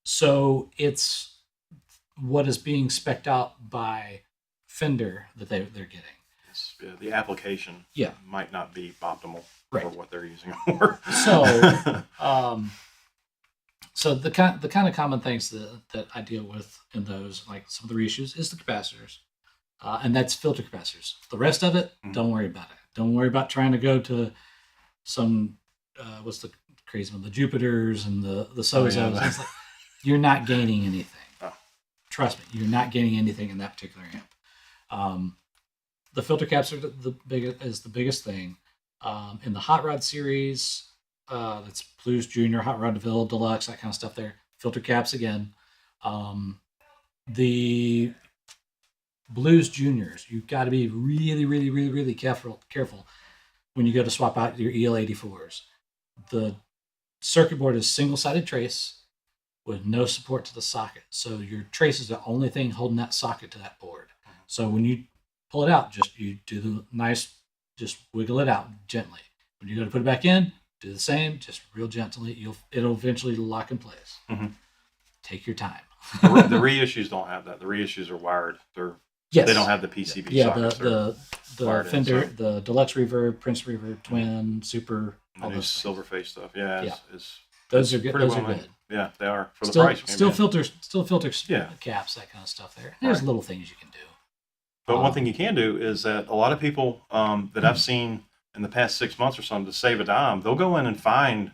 So it's what is being spec'd out by Fender that they're getting. The application might not be optimal for what they're using it for. So the kind of common things that I deal with in those, like some of the reissues, is the capacitors, and that's filter capacitors. The rest of it, don't worry about it. Don't worry about trying to go to some what's the crazy one, the Jupiters and the Sozos. It's like, you're not gaining anything. Oh. Trust me, you're not gaining anything in that particular amp. The filter caps are the biggest thing. In the Hot Rod series, that's Blues Junior, Hot Rod DeVille, Deluxe, that kind of stuff there. Filter caps again. The Blues Juniors, you've got to be really, really, really, really careful when you go to swap out your EL84s. The circuit board is single-sided trace with no support to the socket. So your trace is the only thing holding that socket to that board. So when you pull it out, you do the nice, just wiggle it out gently. When you go to put it back in, do the same, just real gently. It'll eventually lock in place. Mm-hmm. Take your time. The reissues don't have that. The reissues are wired. They're Yes. They don't have the PCB Yeah, sockets. the wired in, Fender, so- the Deluxe Reverb, Prince Reverb, Twin, Super, the all new those things. silver face stuff. Yeah, Those are it's good. pretty Those well are made. good. Yeah, they are for the Still, price. still maybe. filters, Yeah. caps, that kind of stuff. There's Right. little things you can do. But one thing you can do is that a lot of people that Hmm. I've seen in the past 6 months or something to save a dime, they'll go in and find.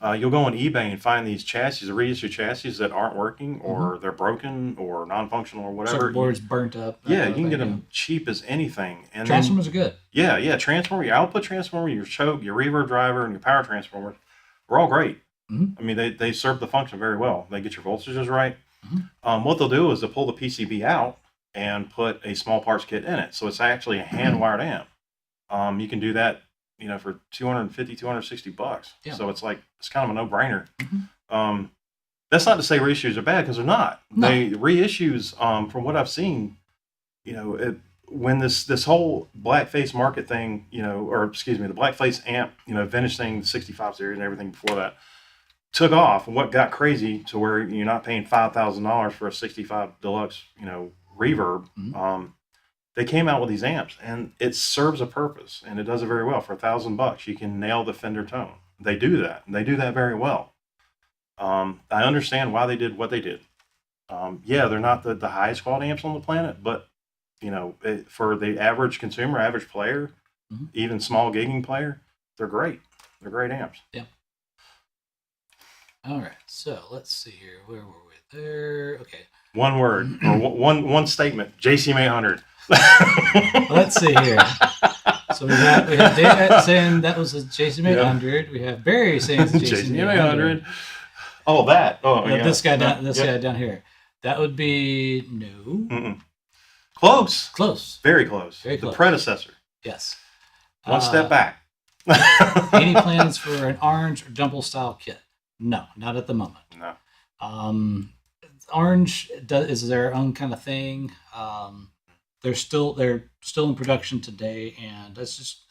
You'll go on eBay and find these chassis, the reissue chassis that aren't working, or they're broken, or non-functional, or whatever. Circuit boards burnt up. Yeah, you can get them cheap as anything. And then, Transformers are good. yeah, transformer, your output transformer, your choke, your reverb driver, and your power transformer, we're all great. Mhm. I mean, they serve the function very well. They get your voltages right. Mhm. What they'll do is they'll pull the PCB out and put a small parts kit in it. So it's actually a hand-wired amp. You can do that, for $250, $260. Yeah. So it's kind of a no-brainer. Mhm. That's not to say reissues are bad, because they're not. No. Reissues, from what I've seen, when this whole blackface market thing, the blackface amp, vintage thing, the 65 series and everything before that, took off, and what got crazy to where you're not paying $5,000 for a 65 deluxe, reverb. Mhm. They came out with these amps, and it serves a purpose, and it does it very well. For $1,000, you can nail the Fender tone. They do that, and they do that very well. I understand why they did what they did. They're not the highest quality amps on the planet, but for the average consumer, average player, Mhm. even small gigging player, they're great. They're great amps. All right. So let's see here. Where were we? There. Okay. One word or one statement. JCM 800. Let's see here. So we have Dave saying that was a JCM 800. We have Barry saying it's a JCM 800. Oh, that. Oh, yeah. This guy down. This Yep. guy down here. That would be no. Mm-mm. Close. Close. Very close. Very The close. predecessor. Yes. One step back. Any plans for an orange or dumble style kit? No, not at the moment. No. Orange is their own kind of thing. They're still in production today, and that's just,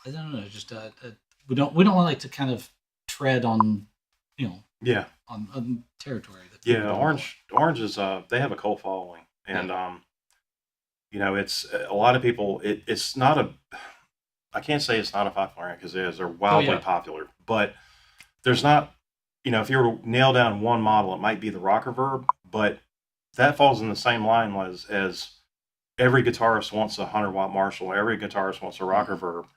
I don't know. Just we don't like to kind of tread on Yeah. on territory. That people Yeah. don't Orange is they have a cult following, and it's a lot of people. It's not a. I can't say it's not a popular amp, because it is. They're wildly yeah. popular, but there's not. If you were to nail down one model, it might be the Rocker Verb, but that falls in the same line as every guitarist wants a 100-watt Marshall, every guitarist wants a Rocker Verb,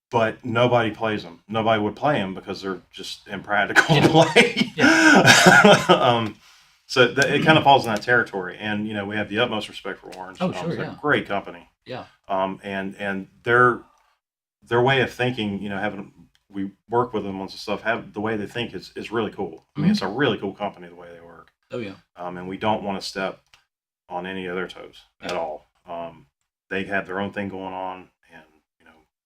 but nobody plays them. Nobody would play them because they're just impractical to play. So it kind of falls in that territory, and we have the utmost respect for Orange. Oh, sure, They're yeah. a great company. Yeah. And their way of thinking, we work with them on some stuff. Have the way they think is really cool. I mean, it's a really cool company the way they work. Oh yeah. And we don't want to step on any of their toes at all. They have their own thing going on, and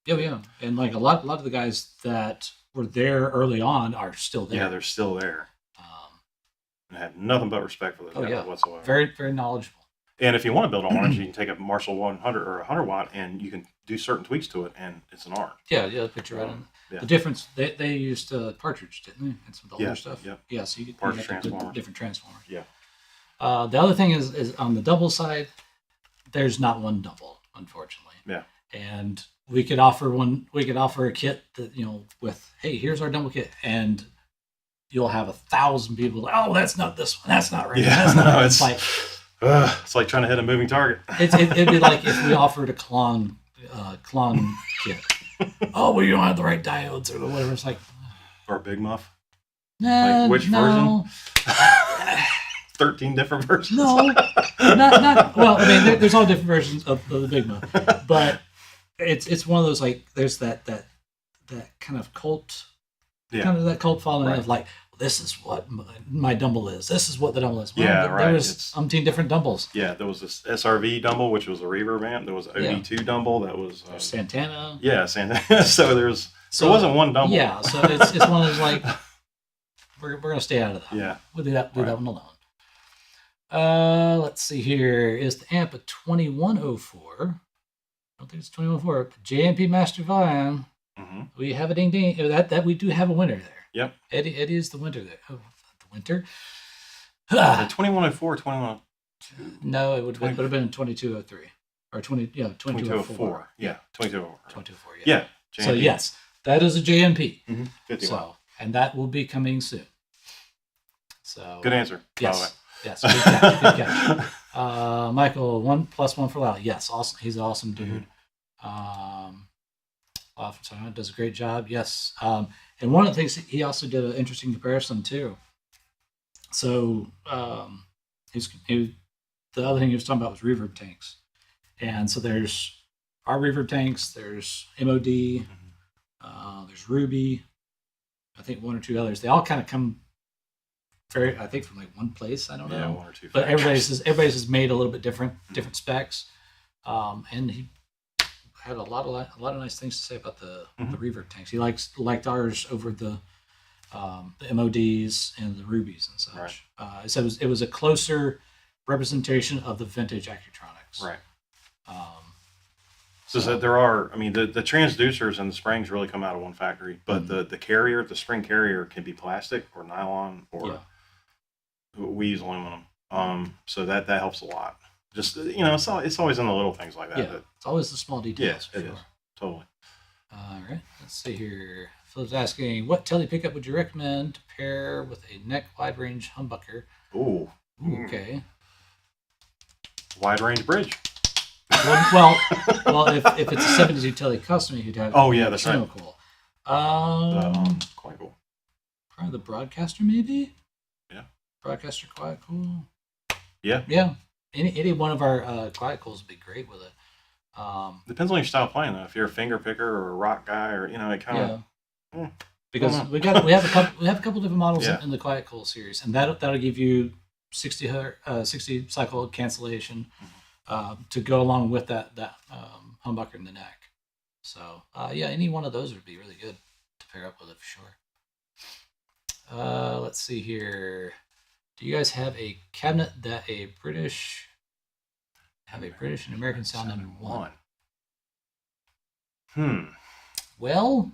Oh yeah. And like a lot of the guys that were there early on are still there. yeah, they're still there. And I have nothing but respect for those guys whatsoever. Very very knowledgeable. And if you want to build an Orange, you can take a Marshall 100 or 100-watt, and you can do certain tweaks to it, and it's an Orange. Yeah. Picture right in. Yeah. The difference they used partridge, didn't they? And some of the older stuff. Yep. Yeah. So you Partridge have to put transformer. different transformers. Yeah. The other thing is on the double side, there's not one double, unfortunately. Yeah. And we could offer a kit that, with, hey, here's our double kit, and you'll have 1,000 people like, oh, that's not this one, that's not right. Yeah, That's not no, right. it's like trying to hit a moving target. It'd be like if we offered a Klon kit. Oh, well, you don't have the right diodes or whatever. It's like, Or a Big Muff. nah, which no. 13 different versions. No, not. Well, I mean, there's all different versions of the Big Muff, but it's one of those, like, there's that kind of cult, that cult following Right. of like, this is what my Dumble is. This is what the Dumble is. Well, Yeah, right. There's It's- umpteen different Dumbles. Yeah, there was this SRV Dumble, which was a reverb amp. There was an OD2 Dumble that was There's Santana. yeah, Santana. So there wasn't one Dumble. Yeah, so it's one of those, like, we're gonna stay out of that. Yeah. We'll do that Right. one alone. Let's see here. Is the amp a 2104? I don't think it's 2104. JMP Master Vion. Mm-hmm. We have a ding ding. That we do have a winner there. Yep. Eddie is the winner there. Oh, the winter. The 2104, 21. No, it would have been 2203 or 2204. 2204. Yeah, 2204. 2204. Yeah. Yeah. So yes, that is a JMP. 51. So and that will be coming soon. So Good answer. Yes. Yes. Good catch. Good catch. Michael, 1+1 for Lyle. Yes, awesome. He's an awesome dude. Does a great job. Yes. And one of the things he also did an interesting comparison too. So the other thing he was talking about was reverb tanks, and so there's our reverb tanks. There's MOD. There's Ruby. I think one or two others. They all kind of come I think from like one place. I don't know. Yeah, one or two. But factors. everybody's is made a little bit different specs. And he had a lot of nice things to say about the reverb tanks. He liked ours over the MODs and the Rubies and such. Right. So it was a closer representation of the vintage Accutronics. Right. So that there are, I mean, the transducers and the springs really come out of one factory, but the carrier, the spring carrier, can be plastic or nylon or we use aluminum. So that helps a lot. Just it's always in the little things like that. Yeah, it's always the small details. Yeah, it is totally. All right, let's see here. Philip's asking, what telly pickup would you recommend to pair with a neck wide range humbucker? Ooh. Okay. Wide range bridge. Well, if it's a 72 telly custom, you'd have. Oh yeah, that's right. Cool. Quite cool. Probably the broadcaster, maybe. Yeah. Broadcaster quite cool. Yeah. Yeah. Any one of our quiet cools would be great with it. Depends on your style of playing though. If you're a finger picker or a rock guy, or it kind of. Because we have a couple different models Yeah. in the quiet cool series, and that'll give you 60 cycle cancellation to go along with that humbucker in the neck. So any one of those would be really good to pair up with it for sure. Let's see here. Do you guys have a cabinet that a British and American sound in one? Well,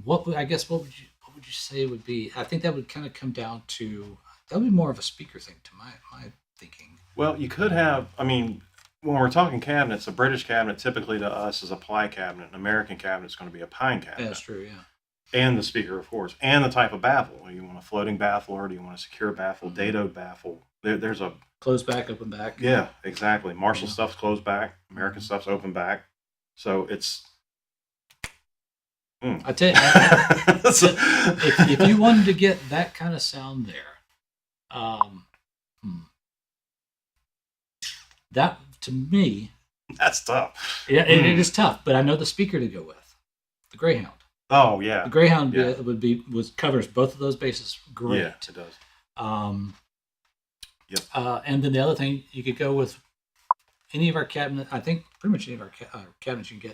what would you say would be? I think that would kind of come down to that would be more of a speaker thing to my thinking. Well, you could have. I mean, when we're talking cabinets, a British cabinet typically to us is a ply cabinet. An American cabinet is going to be a pine cabinet. Yeah, that's true. Yeah. And the speaker, of course, and the type of baffle. You want a floating baffle, or do you want a secure baffle, dadoed baffle? There's a closed back, open back. Yeah, exactly. Marshall stuff's closed back. American stuff's open back. So it's. I tell you, if you wanted to get that kind of sound there, that to me, that's tough. Yeah, it is tough. But I know the speaker to go with, the Greyhound. Oh yeah, the Greyhound covers both of those bases great. Yeah, it does. Yep. And then the other thing, you could go with any of our cabinet. I think pretty much any of our cabinets you can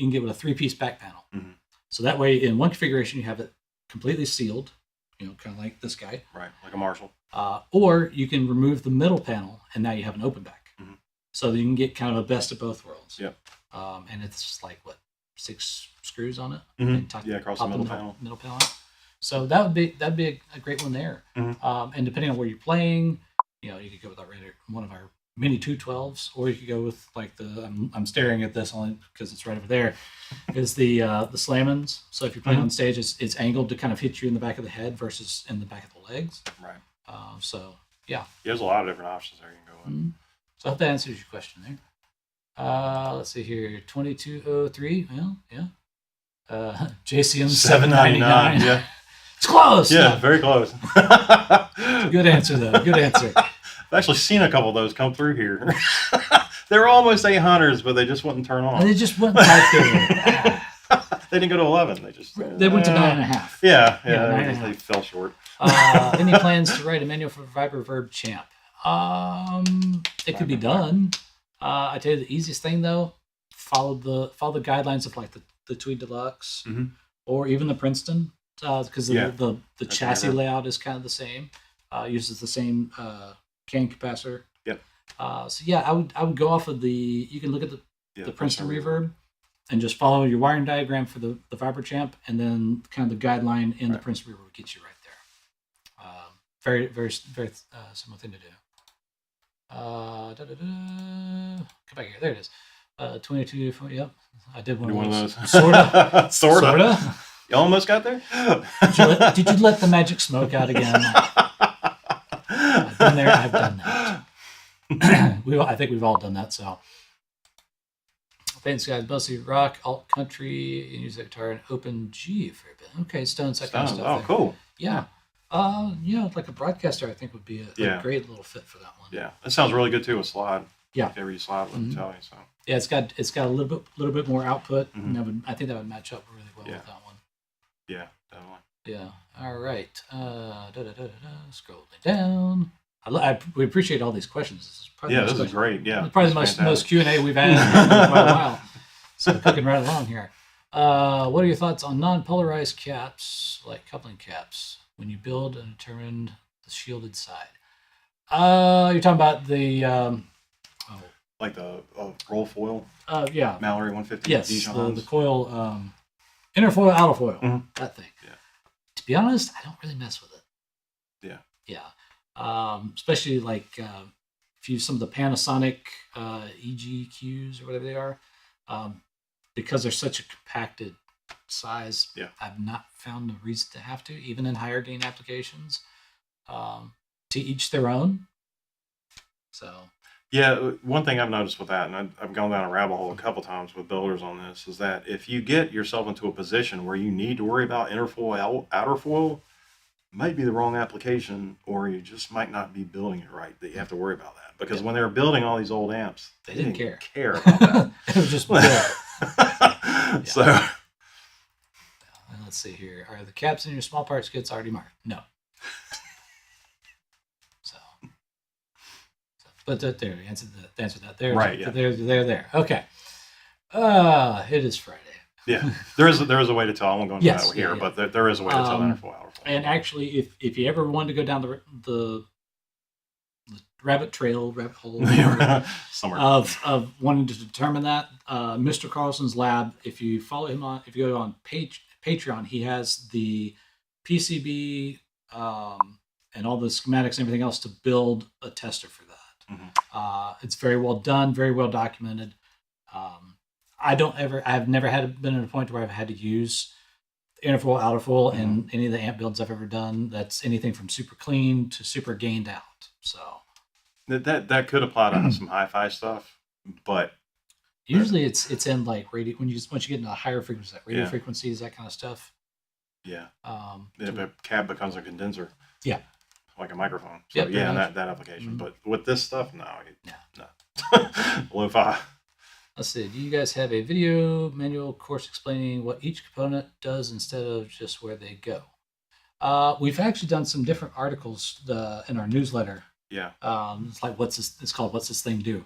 get with a 3-piece back panel. Mm-hmm. So that way, in one configuration, you have it completely sealed, kind of like this guy. Right, like a Marshall. Or you can remove the middle panel, and now you have an open back. Mm-hmm. So you can get kind of a best of both worlds. Yep. And it's like, 6 screws on it? Mm-hmm. Across the middle panel. Middle panel. So that'd be a great one there. Mm-hmm. And depending on where you're playing, you could go with one of our mini 212s, or you could go with like I'm staring at this only because it's right over there, is the Slammons. So if you're playing on stage, it's angled to kind of hit you in the back of the head versus in the back of the legs. Right. So yeah. There's a lot of different options there you can go with. Mm-hmm. So I hope that answers your question there. Let's see here, 2203. Well, yeah. JCM 799. Yeah. It's close. Yeah, No. very close. Good answer though. Good answer. I've actually seen a couple of those come through here. They were almost 800s, but they just wouldn't turn on. They just went right there. They didn't go to 11. They went to 9.5. Yeah, 9.5. they fell short. Any plans to write a manual for Viper Verb Champ? It could be done. I tell you the easiest thing though, follow the guidelines of like the Tweed Deluxe or even the Princeton, because the chassis layout is kind of the same. Uses the same can capacitor. Yep. So yeah, I would go off of you can look at the Princeton reverb and just follow your wiring diagram for the Viper Champ, and then kind of the guideline in the Princeton reverb will get you right there. Very, very, very similar thing to do. Come back here. There it is. 22. Yep, I did one You're of one those. of those. Sorta. Sorta. You almost got there. Did you let the magic smoke out again? I've been there. I've done that. I think we've all done that. So, Thanks, guys. Mostly rock, alt country, and use the guitar and open G for a bit. Okay, Stones, that kind of Stones. stuff. Oh, there. cool. Yeah. Like a broadcaster, I think would be a Yeah. great little fit for that one. Yeah, that sounds really good too with slide. Yeah. If ever you slide with Mhm. the telly, so Yeah, it's got a little bit more output, Mhm. and I think that would match up really well Yeah. with that one. yeah, definitely. Yeah. All right. Scrolling down. We appreciate all these questions. This is probably Yeah, the this most is great. Yeah, probably the this is most fantastic. Q&A we've had in quite a while. So we're cooking right along here. What are your thoughts on non-polarized caps, like coupling caps, when you build and determine the shielded side? You're talking about the Like the roll foil yeah, Mallory 150 yes, Dijons. the coil, inner foil, outer foil, Mhm. that thing. Yeah. To be honest, I don't really mess with it. Yeah. Yeah. Especially like if you use some of the Panasonic EGQs or whatever they are, because they're such a compacted size. Yeah. I've not found a reason to have to, even in higher gain applications. To each their own. So. Yeah, one thing I've noticed with that, and I've gone down a rabbit hole a couple times with builders on this, is that if you get yourself into a position where you need to worry about inner foil, outer foil, might be the wrong application, or you just might not be building it right. That you have to worry about that because Yeah. when they were building all these old amps, They didn't care. about that. It was just built. So And let's see here. Are the caps in your small parts kits already marked? No. But there, answer that. There, Right, yeah. They're there. Okay. It is Friday. yeah, there is a way to tell. I won't go into Yes, that here, yeah. but there is a way to tell inner foil, outer foil. And actually, if you ever wanted to go down the rabbit hole Somewhere. of wanting to determine that, Mr. Carlson's lab. If you follow him if you go on Patreon, he has the PCB and all the schematics and everything else to build a tester for that. Mhm. It's very well done, very well documented. I've never been at a point where I've had to use inner foil, outer foil in any of the amp builds I've ever done. That's anything from super clean to super gained out. So That could apply to some hi-fi stuff, but usually it's in like radio once you get into higher frequencies, like radio Yeah. frequencies, that kind of stuff. yeah, To- the cab becomes a condenser. Yeah. Like a microphone. So Yep, pretty yeah, much. that application. Mhm. But with this stuff, no. Yeah. No. Lo-fi. Let's see. Do you guys have a video manual course explaining what each component does instead of just where they go? We've actually done some different articles in our newsletter. Yeah. It's like it's called "What's This Thing Do?"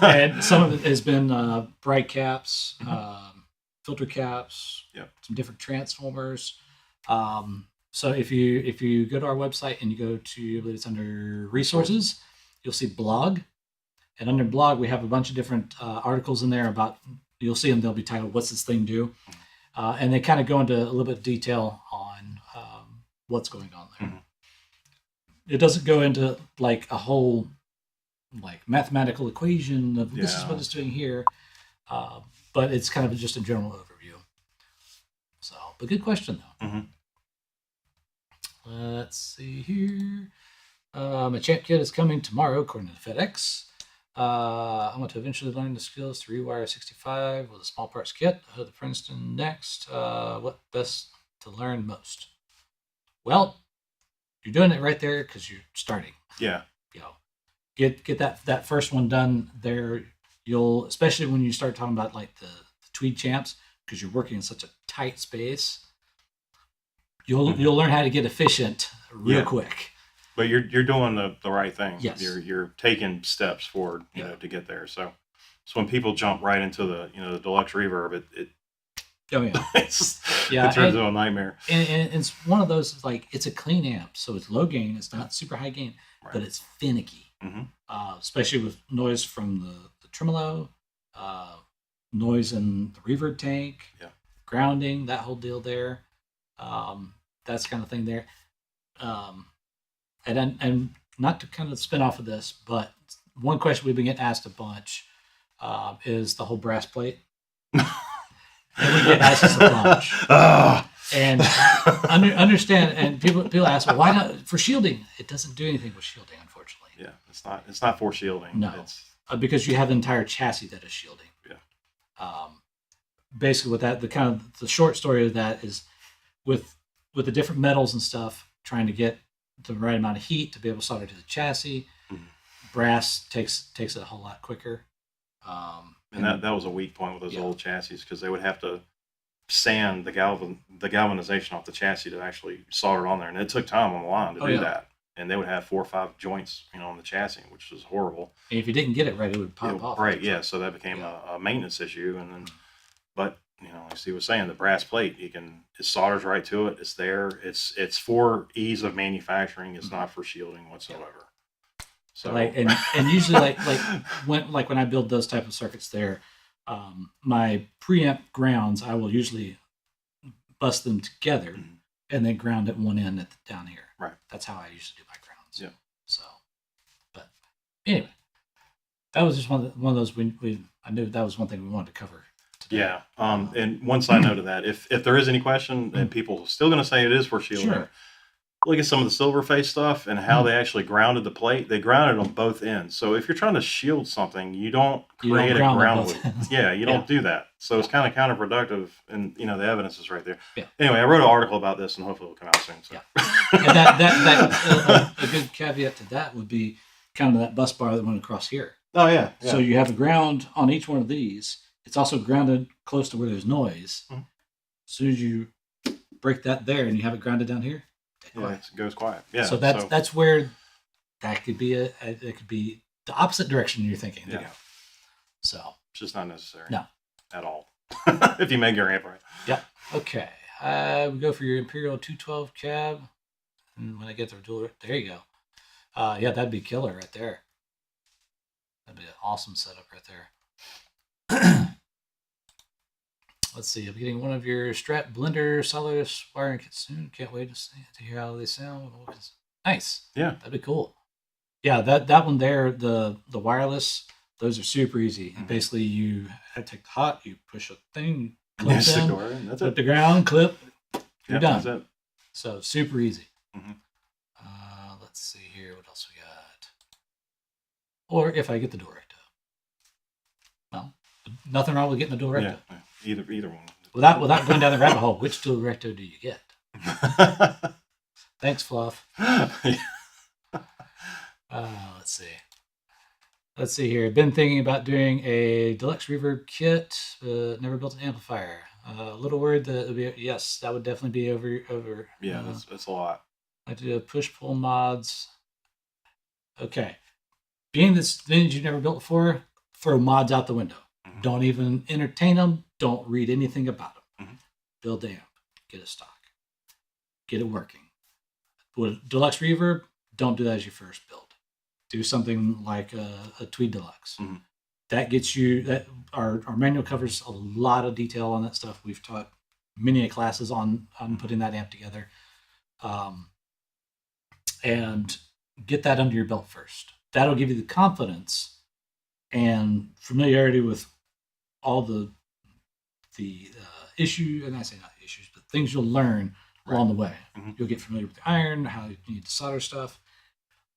And some of it has been bright caps, filter caps, Yep. some different transformers. So if you go to our website and you go to, I believe it's under resources, you'll see blog, and under blog we have a bunch of different articles in there about. You'll see them. They'll be titled "What's This Thing Do?" And they kind of go into a little bit of detail on what's going on there. Mhm. It doesn't go into like a whole like mathematical equation of this is Yeah. what it's doing here, but it's kind of just a general overview. So, but good question though. Mhm. Let's see here. My champ kit is coming tomorrow, according to FedEx. I want to eventually learn the skills to rewire 65 with a small parts kit. I hope the Princeton next. What best to learn most? Well, you're doing it right there because you're starting. Yeah. You know, get that first one done there. You'll, especially when you start talking about like the Tweed champs, because you're working in such a tight space. You'll learn how to get efficient real Yeah. quick. But you're doing the right thing. Yes. You're taking steps forward, you Yeah. know, to get there. So when people jump right into the deluxe reverb, it Oh yeah. it's, Yeah, it turns and- into a nightmare. And it's one of those, like, it's a clean amp, so it's low gain, it's not super high gain, Right. but it's finicky, Mhm. Especially with noise from the tremolo, noise in the reverb tank, Yeah. grounding, that whole deal there. That's the kind of thing there. And not to kind of spin off of this, but one question we've been getting asked a bunch is the whole brass plate. And we get asked this a bunch. And understand, and people ask, well, why not for shielding? It doesn't do anything with shielding, unfortunately. Yeah, it's not for shielding. No, It's, because you have an entire chassis that is shielding. Yeah. Basically, with that, the short story of that is with the different metals and stuff, trying to get the right amount of heat to be able to solder to the chassis. Mhm. Brass takes it a whole lot quicker. and that was a weak point with those Yeah. old chassis because they would have to sand the galvanization off the chassis to actually solder it on there, and it took time on the line to Oh, do yeah. that. And they would have 4 or 5 joints, on the chassis, which was horrible. And if you didn't get it right, it would It pop would off. break, yeah. So that became a maintenance issue, and then, but like Steve was saying, the brass plate, it solders right to it. It's there. It's for ease of manufacturing. It's not for shielding whatsoever. So and usually when I build those type of circuits there, my preamp grounds, I will usually bust them together Mhm. and then ground at one end down here. Right. That's how I usually do my grounds. Yeah. So, but anyway, that was just one of those I knew that was one thing we wanted to cover today. yeah. And one side note of that, if there is any question, and people are still going to say it is for shielding, Sure. look at some of the silver face stuff and how they actually grounded the plate. They grounded on both ends. So if you're trying to shield something, you don't You don't create a ground on ground both loop. ends. Yeah, you Yeah. don't do that. So it's kind of counterproductive, and the evidence is right there. Yeah. Anyway, I wrote an article about this, and hopefully it'll come out soon. So. Yeah. And that a good caveat to that would be kind of that bus bar that went across here. Oh yeah. So you have a ground on each one of these. It's also grounded close to where there's noise. Mhm. As soon as you break that there and you have it grounded down here, dead Yeah, quiet. it goes quiet. Yeah. So that's where that could be it could be the opposite direction you're thinking to Yeah. go. So it's just not necessary. No. At all. If you make your amp right. yeah, okay. We go for your Imperial 212 cab, and when I get the dual, there you go. Yeah, that'd be killer right there. That'd be an awesome setup right there. Let's see. I'm getting one of your Strat Blender Solaris wiring kits soon. Can't wait to hear how they sound. Nice. Yeah. That'd be cool. Yeah, that one there, the wireless, those are super easy. And Mhm. basically, you take the hot, you push a thing, clip Yeah, stick in, the wire in. That's flip it. the ground, clip, you're Yeah, done. that's it. So super easy. Mhm. Let's see here. What else we got? Or if I get the dual recto. Well, nothing wrong with getting the dual recto. Yeah. Either one. Without going down the rabbit hole, which dual recto do you get? Thanks, Fluff. Let's see. Let's see here. Been thinking about doing a deluxe reverb kit, but never built an amplifier. Little worried that it would be, yes, that would definitely be over. Yeah, that's a lot. I do push pull mods. Okay. Being this vintage you've never built before, throw mods out the window. Mhm. Don't even entertain them. Don't read anything about them. Mhm. Build the amp. Get it stock. Get it working. With deluxe reverb, don't do that as your first build. Do something like a Tweed Deluxe. Mhm. That gets you that our manual covers a lot of detail on that stuff. We've taught many classes on putting that amp together. And get that under your belt first. That'll give you the confidence and familiarity with all the issue, and I say not issues, but things you'll learn along the way. Mhm. You'll get familiar with the iron, how you need to solder stuff.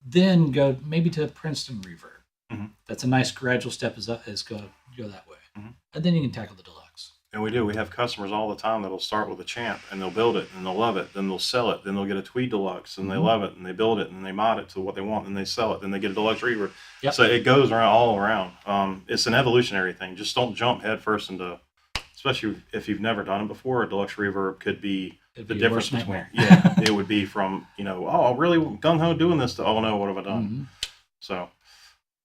Then go maybe to Princeton Reverb. Mhm. That's a nice gradual step is go that way. Mhm. And then you can tackle the deluxe. And we do. We have customers all the time that'll start with a Champ and they'll build it and they'll love it. Then they'll sell it. Then they'll get a Tweed Deluxe and they Mhm. love it and they build it and they mod it to what they want and they sell it. Then they get a Deluxe Reverb. Yep. So it goes around all around. It's an evolutionary thing. Just don't jump head first into, especially if you've never done it before. A Deluxe Reverb could be It'd the be your difference worst between. nightmare. Yeah, it would be from oh really gung ho doing this to oh no what have I done? Mhm. So,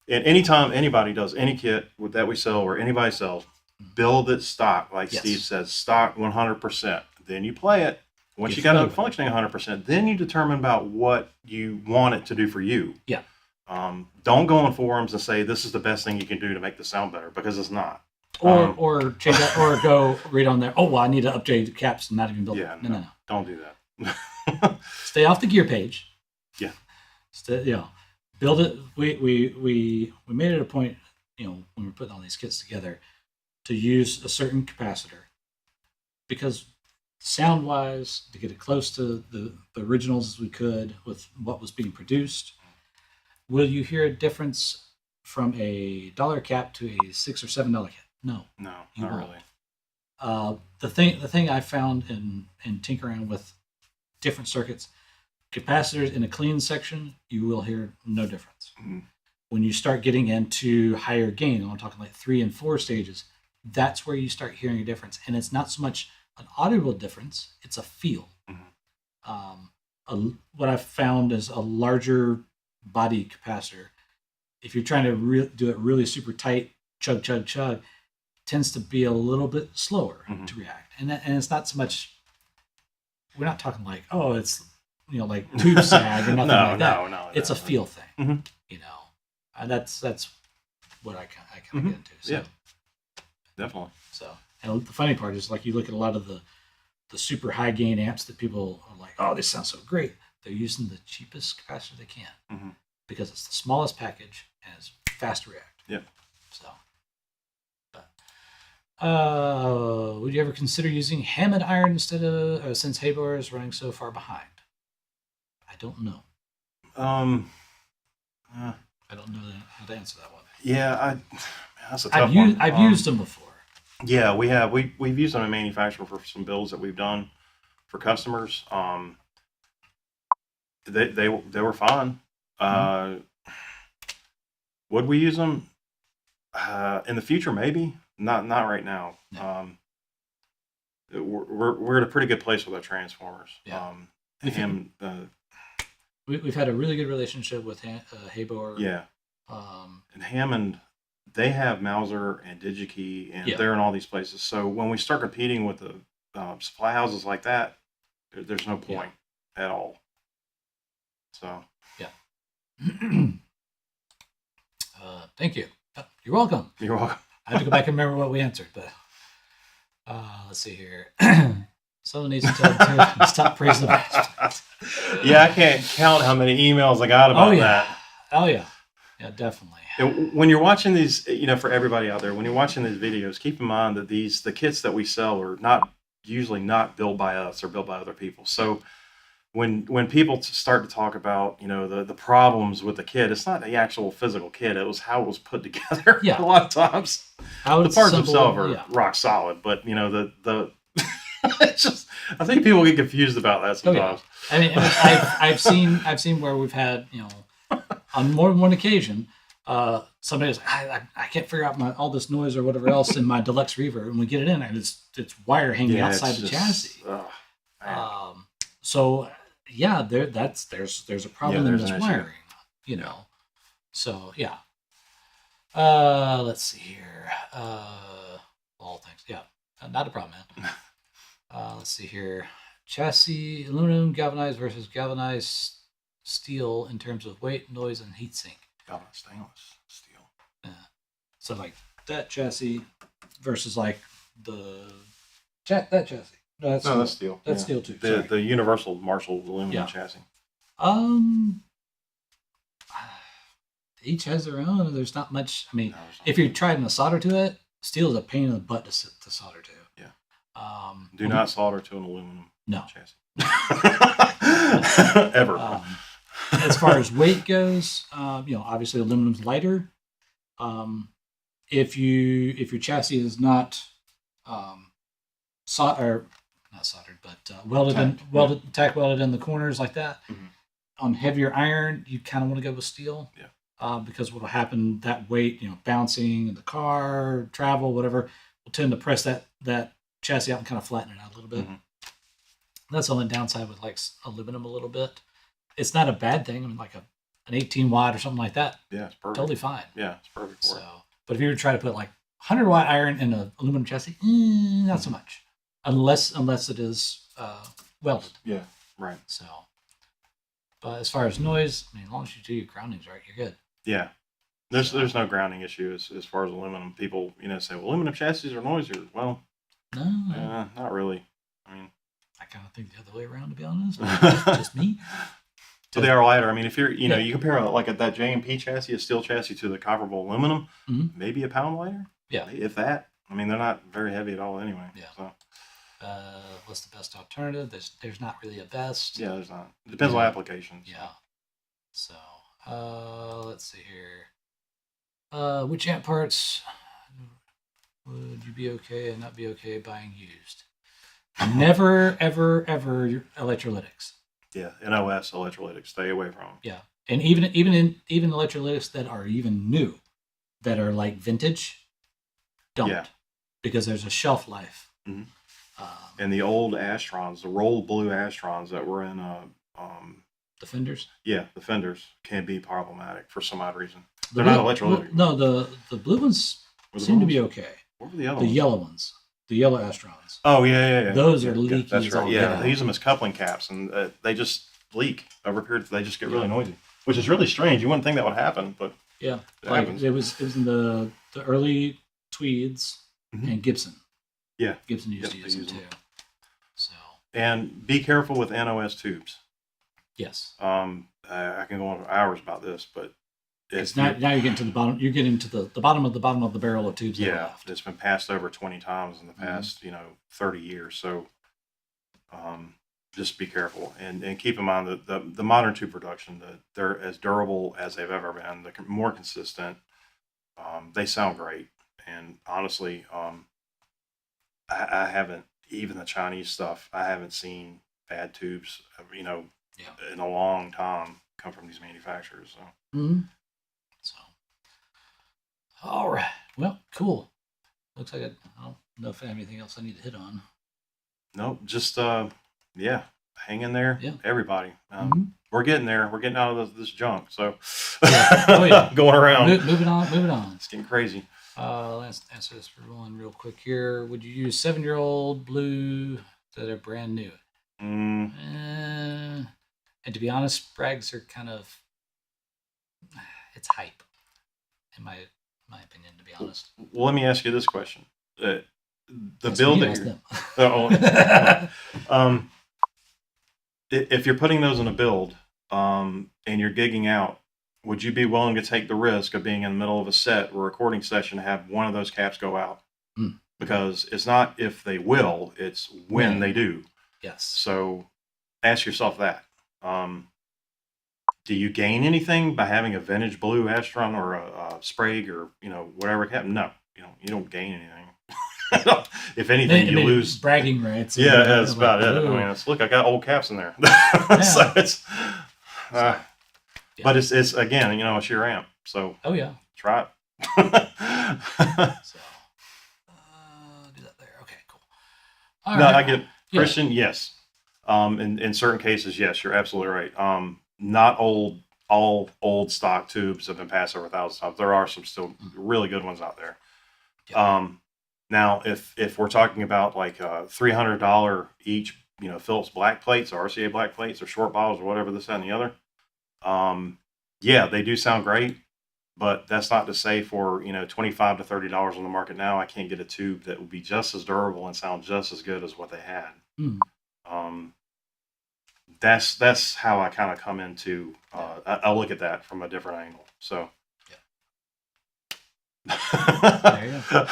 and anytime anybody does any kit that we sell or anybody sells, build it stock, like Yes. Steve says, stock 100%. Then you play it. Once Get you got familiar it with it. functioning 100%, then you determine about what you want it to do for you. Yeah. Don't go on forums and say this is the best thing you can do to make the sound better because it's not. Or change that, or go read on there. Oh, well, I need to update the caps and not even build Yeah, it. No. Don't do that. Stay off the gear page. Yeah. build it. We made it a point, when we're putting all these kits together, to use a certain capacitor because sound wise, to get it close to the originals as we could with what was being produced. Will you hear a difference from a dollar cap to a $6 or $7 cap? No. No, You not won't. really. The thing I found in tinkering with different circuits, capacitors in a clean section, you will hear no difference. Mhm. When you start getting into higher gain, I'm talking like 3 and 4 stages, that's where you start hearing a difference. And it's not so much an audible difference, it's a feel. What I've found is a larger body capacitor, if you're trying to do it really super tight, chug, chug, chug, tends to be a little bit slower to react. And it's not so much, we're not talking like, oh, it's, like tube sag or nothing like that. No. It's a feel thing, Mhm. And that's what I kind of get into. So, Yeah. Definitely. So, and the funny part is, like, you look at a lot of the super high gain amps that people are like, oh, they sound so great. They're using the cheapest capacitor they can because it's the smallest package and it's fast to react. Yep. So, but would you ever consider using Hammond iron instead of since Habor is running so far behind? I don't know. I don't know how to answer that one. Yeah, that's a tough one. I've used them before. Yeah, we have. We've used them in manufacturer for some builds that we've done for customers. They were fine. Would we use them in the future? Maybe not right now. No. We're at a pretty good place with our transformers. Yeah. We've had a really good relationship with Habor. Yeah. And Hammond, they have Mauser and DigiKey, and Yeah. they're in all these places. So when we start competing with the supply houses like that, there's no point at all. So Thank you. You're welcome. you're welcome. I have to go back and remember what we answered, but let's see here. Someone needs to tell them to stop praising the Yeah, I can't count how many emails I got about that. Oh yeah. Yeah, definitely. And when you're watching these, for everybody out there, when you're watching these videos, keep in mind that the kits that we sell are usually not built by us or built by other people. So when people start to talk about, the problems with the kit, it's not the actual physical kit. It was how it was put together. Yeah. A lot of times How the it's parts assembled, themselves are yeah. rock solid, but the it's just, I think people get confused about that sometimes. I mean, I've seen where we've had, on more than one occasion, somebody's like, I can't figure out all this noise or whatever else in my deluxe reverb, and we get it in, and it's wire hanging outside it's the just, chassis. Man. So yeah, there's a problem in there's this an issue. wiring, So yeah. Let's see here. All things, yeah, not a problem, man. Let's see here. Chassis, aluminum, galvanized versus galvanized steel in terms of weight, noise, and heat sink. Galvanized stainless steel. So like that chassis versus like that chassis. No, That's steel. That's Yeah. steel too. The sorry. the Universal Marshall aluminum Yeah. chassis. Each has their own. There's not much. I mean, No, there's not. if you're trying to solder to it, steel is a pain in the butt to solder to. Yeah. Do Do not solder to an aluminum No. chassis. Ever. As far as weight goes, obviously aluminum's lighter. If your chassis is not not soldered, but tack welded in the corners like that, Mhm. on heavier iron, you kind of want to go with steel. Yeah. Because what will happen, that weight, bouncing in the car, travel, whatever, will tend to press that chassis out and kind of flatten it out a little bit. Mhm. That's the only downside with like aluminum a little bit. It's not a bad thing. I mean, like an 18 watt or something like that, Yeah, it's perfect. totally fine. Yeah, it's perfect for it. So, but if you were to try to put like 100 watt iron in an aluminum chassis, not so much, unless it is welded. Yeah, right. So, but as far as noise, I mean, as long as you do your groundings right, you're good. Yeah. There's no grounding issue as far as aluminum. People, say, well, aluminum chassis are noisier. Well, No, not really. I mean, I kind of think the other way around, to be honest. Just me. So they are lighter. I mean, if you're, Yeah. you compare that J&P chassis, a steel chassis, to the comparable aluminum, Mhm. maybe a pound lighter. Yeah. If that. I mean, they're not very heavy at all anyway. Yeah. So, What's the best alternative? There's not really a best. yeah, there's not. It depends on Yeah. applications. Yeah. So, let's see here. Which amp parts would you be okay and not be okay buying used? Never, ever, ever electrolytics. Yeah. NOS electrolytics. Stay away from them. Yeah, and even electrolytics that are even new, that are like vintage, don't, Yeah. because there's a shelf life. Mhm. Um, And the old Astrons, the rolled blue Astrons that were in the fenders. the fenders, can be problematic for some odd reason. The They're not blue- electrolytic. No, the blue ones Were the seem to blue be ones? okay. What were the other The ones? yellow ones, the yellow Astrons. Oh yeah. Those are Yeah, leaky That's as right. all Yeah, get out. they use them as coupling caps, and they just leak over a period. They just get really noisy, which is really strange. You wouldn't think that would happen, but Yeah, it like happens. it was in the early Tweeds Mhm. and Gibson. Yeah. Gibson used Yep, to they use them use too. them. So And be careful with NOS tubes. yes, I can go on for hours about this, but it's now you're getting to the bottom. You're getting to the bottom of the barrel of tubes that are yeah, left. it's been passed over 20 times in the Mhm. past, 30 years. So just be careful and keep in mind that the modern tube production, that they're as durable as they've ever been. They're more consistent. They sound great. And honestly, I haven't, even the Chinese stuff, I haven't seen bad tubes, Yeah. in a long time come from these manufacturers. So. Mm-hmm. So, all right. Well, cool. Looks like I don't know if I have anything else I need to hit on. Nope, just hang in there, Yeah. everybody. Mhm. We're getting there. We're getting out of this junk. So, Yeah. Oh, yeah. going around, Moving on. it's getting crazy. Let's answer this for one real quick here. Would you use 7-year-old blue that are brand new? And to be honest, Brags are kind of, it's hype, in my opinion. To be honest, Well, let me ask you this question: the Ask build me, that ask you're, them. if you're putting those in a build, and you're gigging out, would you be willing to take the risk of being in the middle of a set or recording session to have one of those caps go out? Hmm. Because it's not if they will, it's when When. they do. Yes. So ask yourself that. Do you gain anything by having a vintage blue Astron or a Sprague or whatever cap? No, you don't gain anything. If anything, you Maybe lose. bragging rights. Yeah, that's about it. Ooh. I mean, look, I got old caps in there. So it's, Yeah. but it's again, it's your amp. So Oh yeah. try it. So do that there. Okay, cool. All No, right. I get Yeah. Christian. Yes. In certain cases, yes, you're absolutely right. Not all old stock tubes have been passed over 1,000 times. There are some still really good ones out there. Yeah. Now, if we're talking about like $300 each, Phillips black plates or RCA black plates or short bottles or whatever this that, and the other, yeah, they do sound great. But that's not to say for $25 to $30 on the market now, I can't get a tube that would be just as durable and sound just as good as what they had. Hmm. That's how I kind of come into. I look at that from a different angle. So. There you go.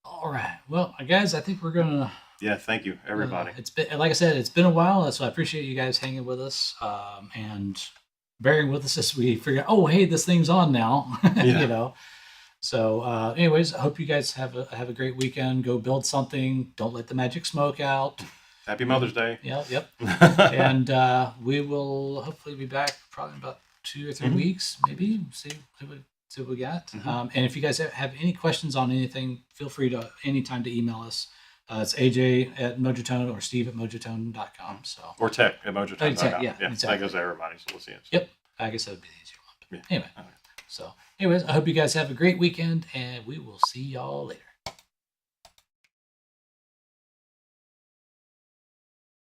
All right. Well, guys, I think we're gonna. Yeah. Thank you, everybody. It's been, like I said, it's been a while, so I appreciate you guys hanging with us and bearing with us as we figure out. Oh, hey, this thing's on now. Yeah. So, anyways, I hope you guys have a great weekend. Go build something. Don't let the magic smoke out. Happy Mother's Day. Yep. And we will hopefully be back probably in about 2 or 3 Mhm. weeks, maybe. See what we got. Mhm. And if you guys have any questions on anything, feel free to anytime to email us. It's AJ@Mojotone or Steve@Mojotone.com. So, Or tech at Mojotone.com. Tech, yeah, That exactly. goes to everybody. So we'll see it. Yep. I guess that would be the easier one. But Yeah. anyway, so anyways, I hope you guys have a great weekend, and we will see y'all later.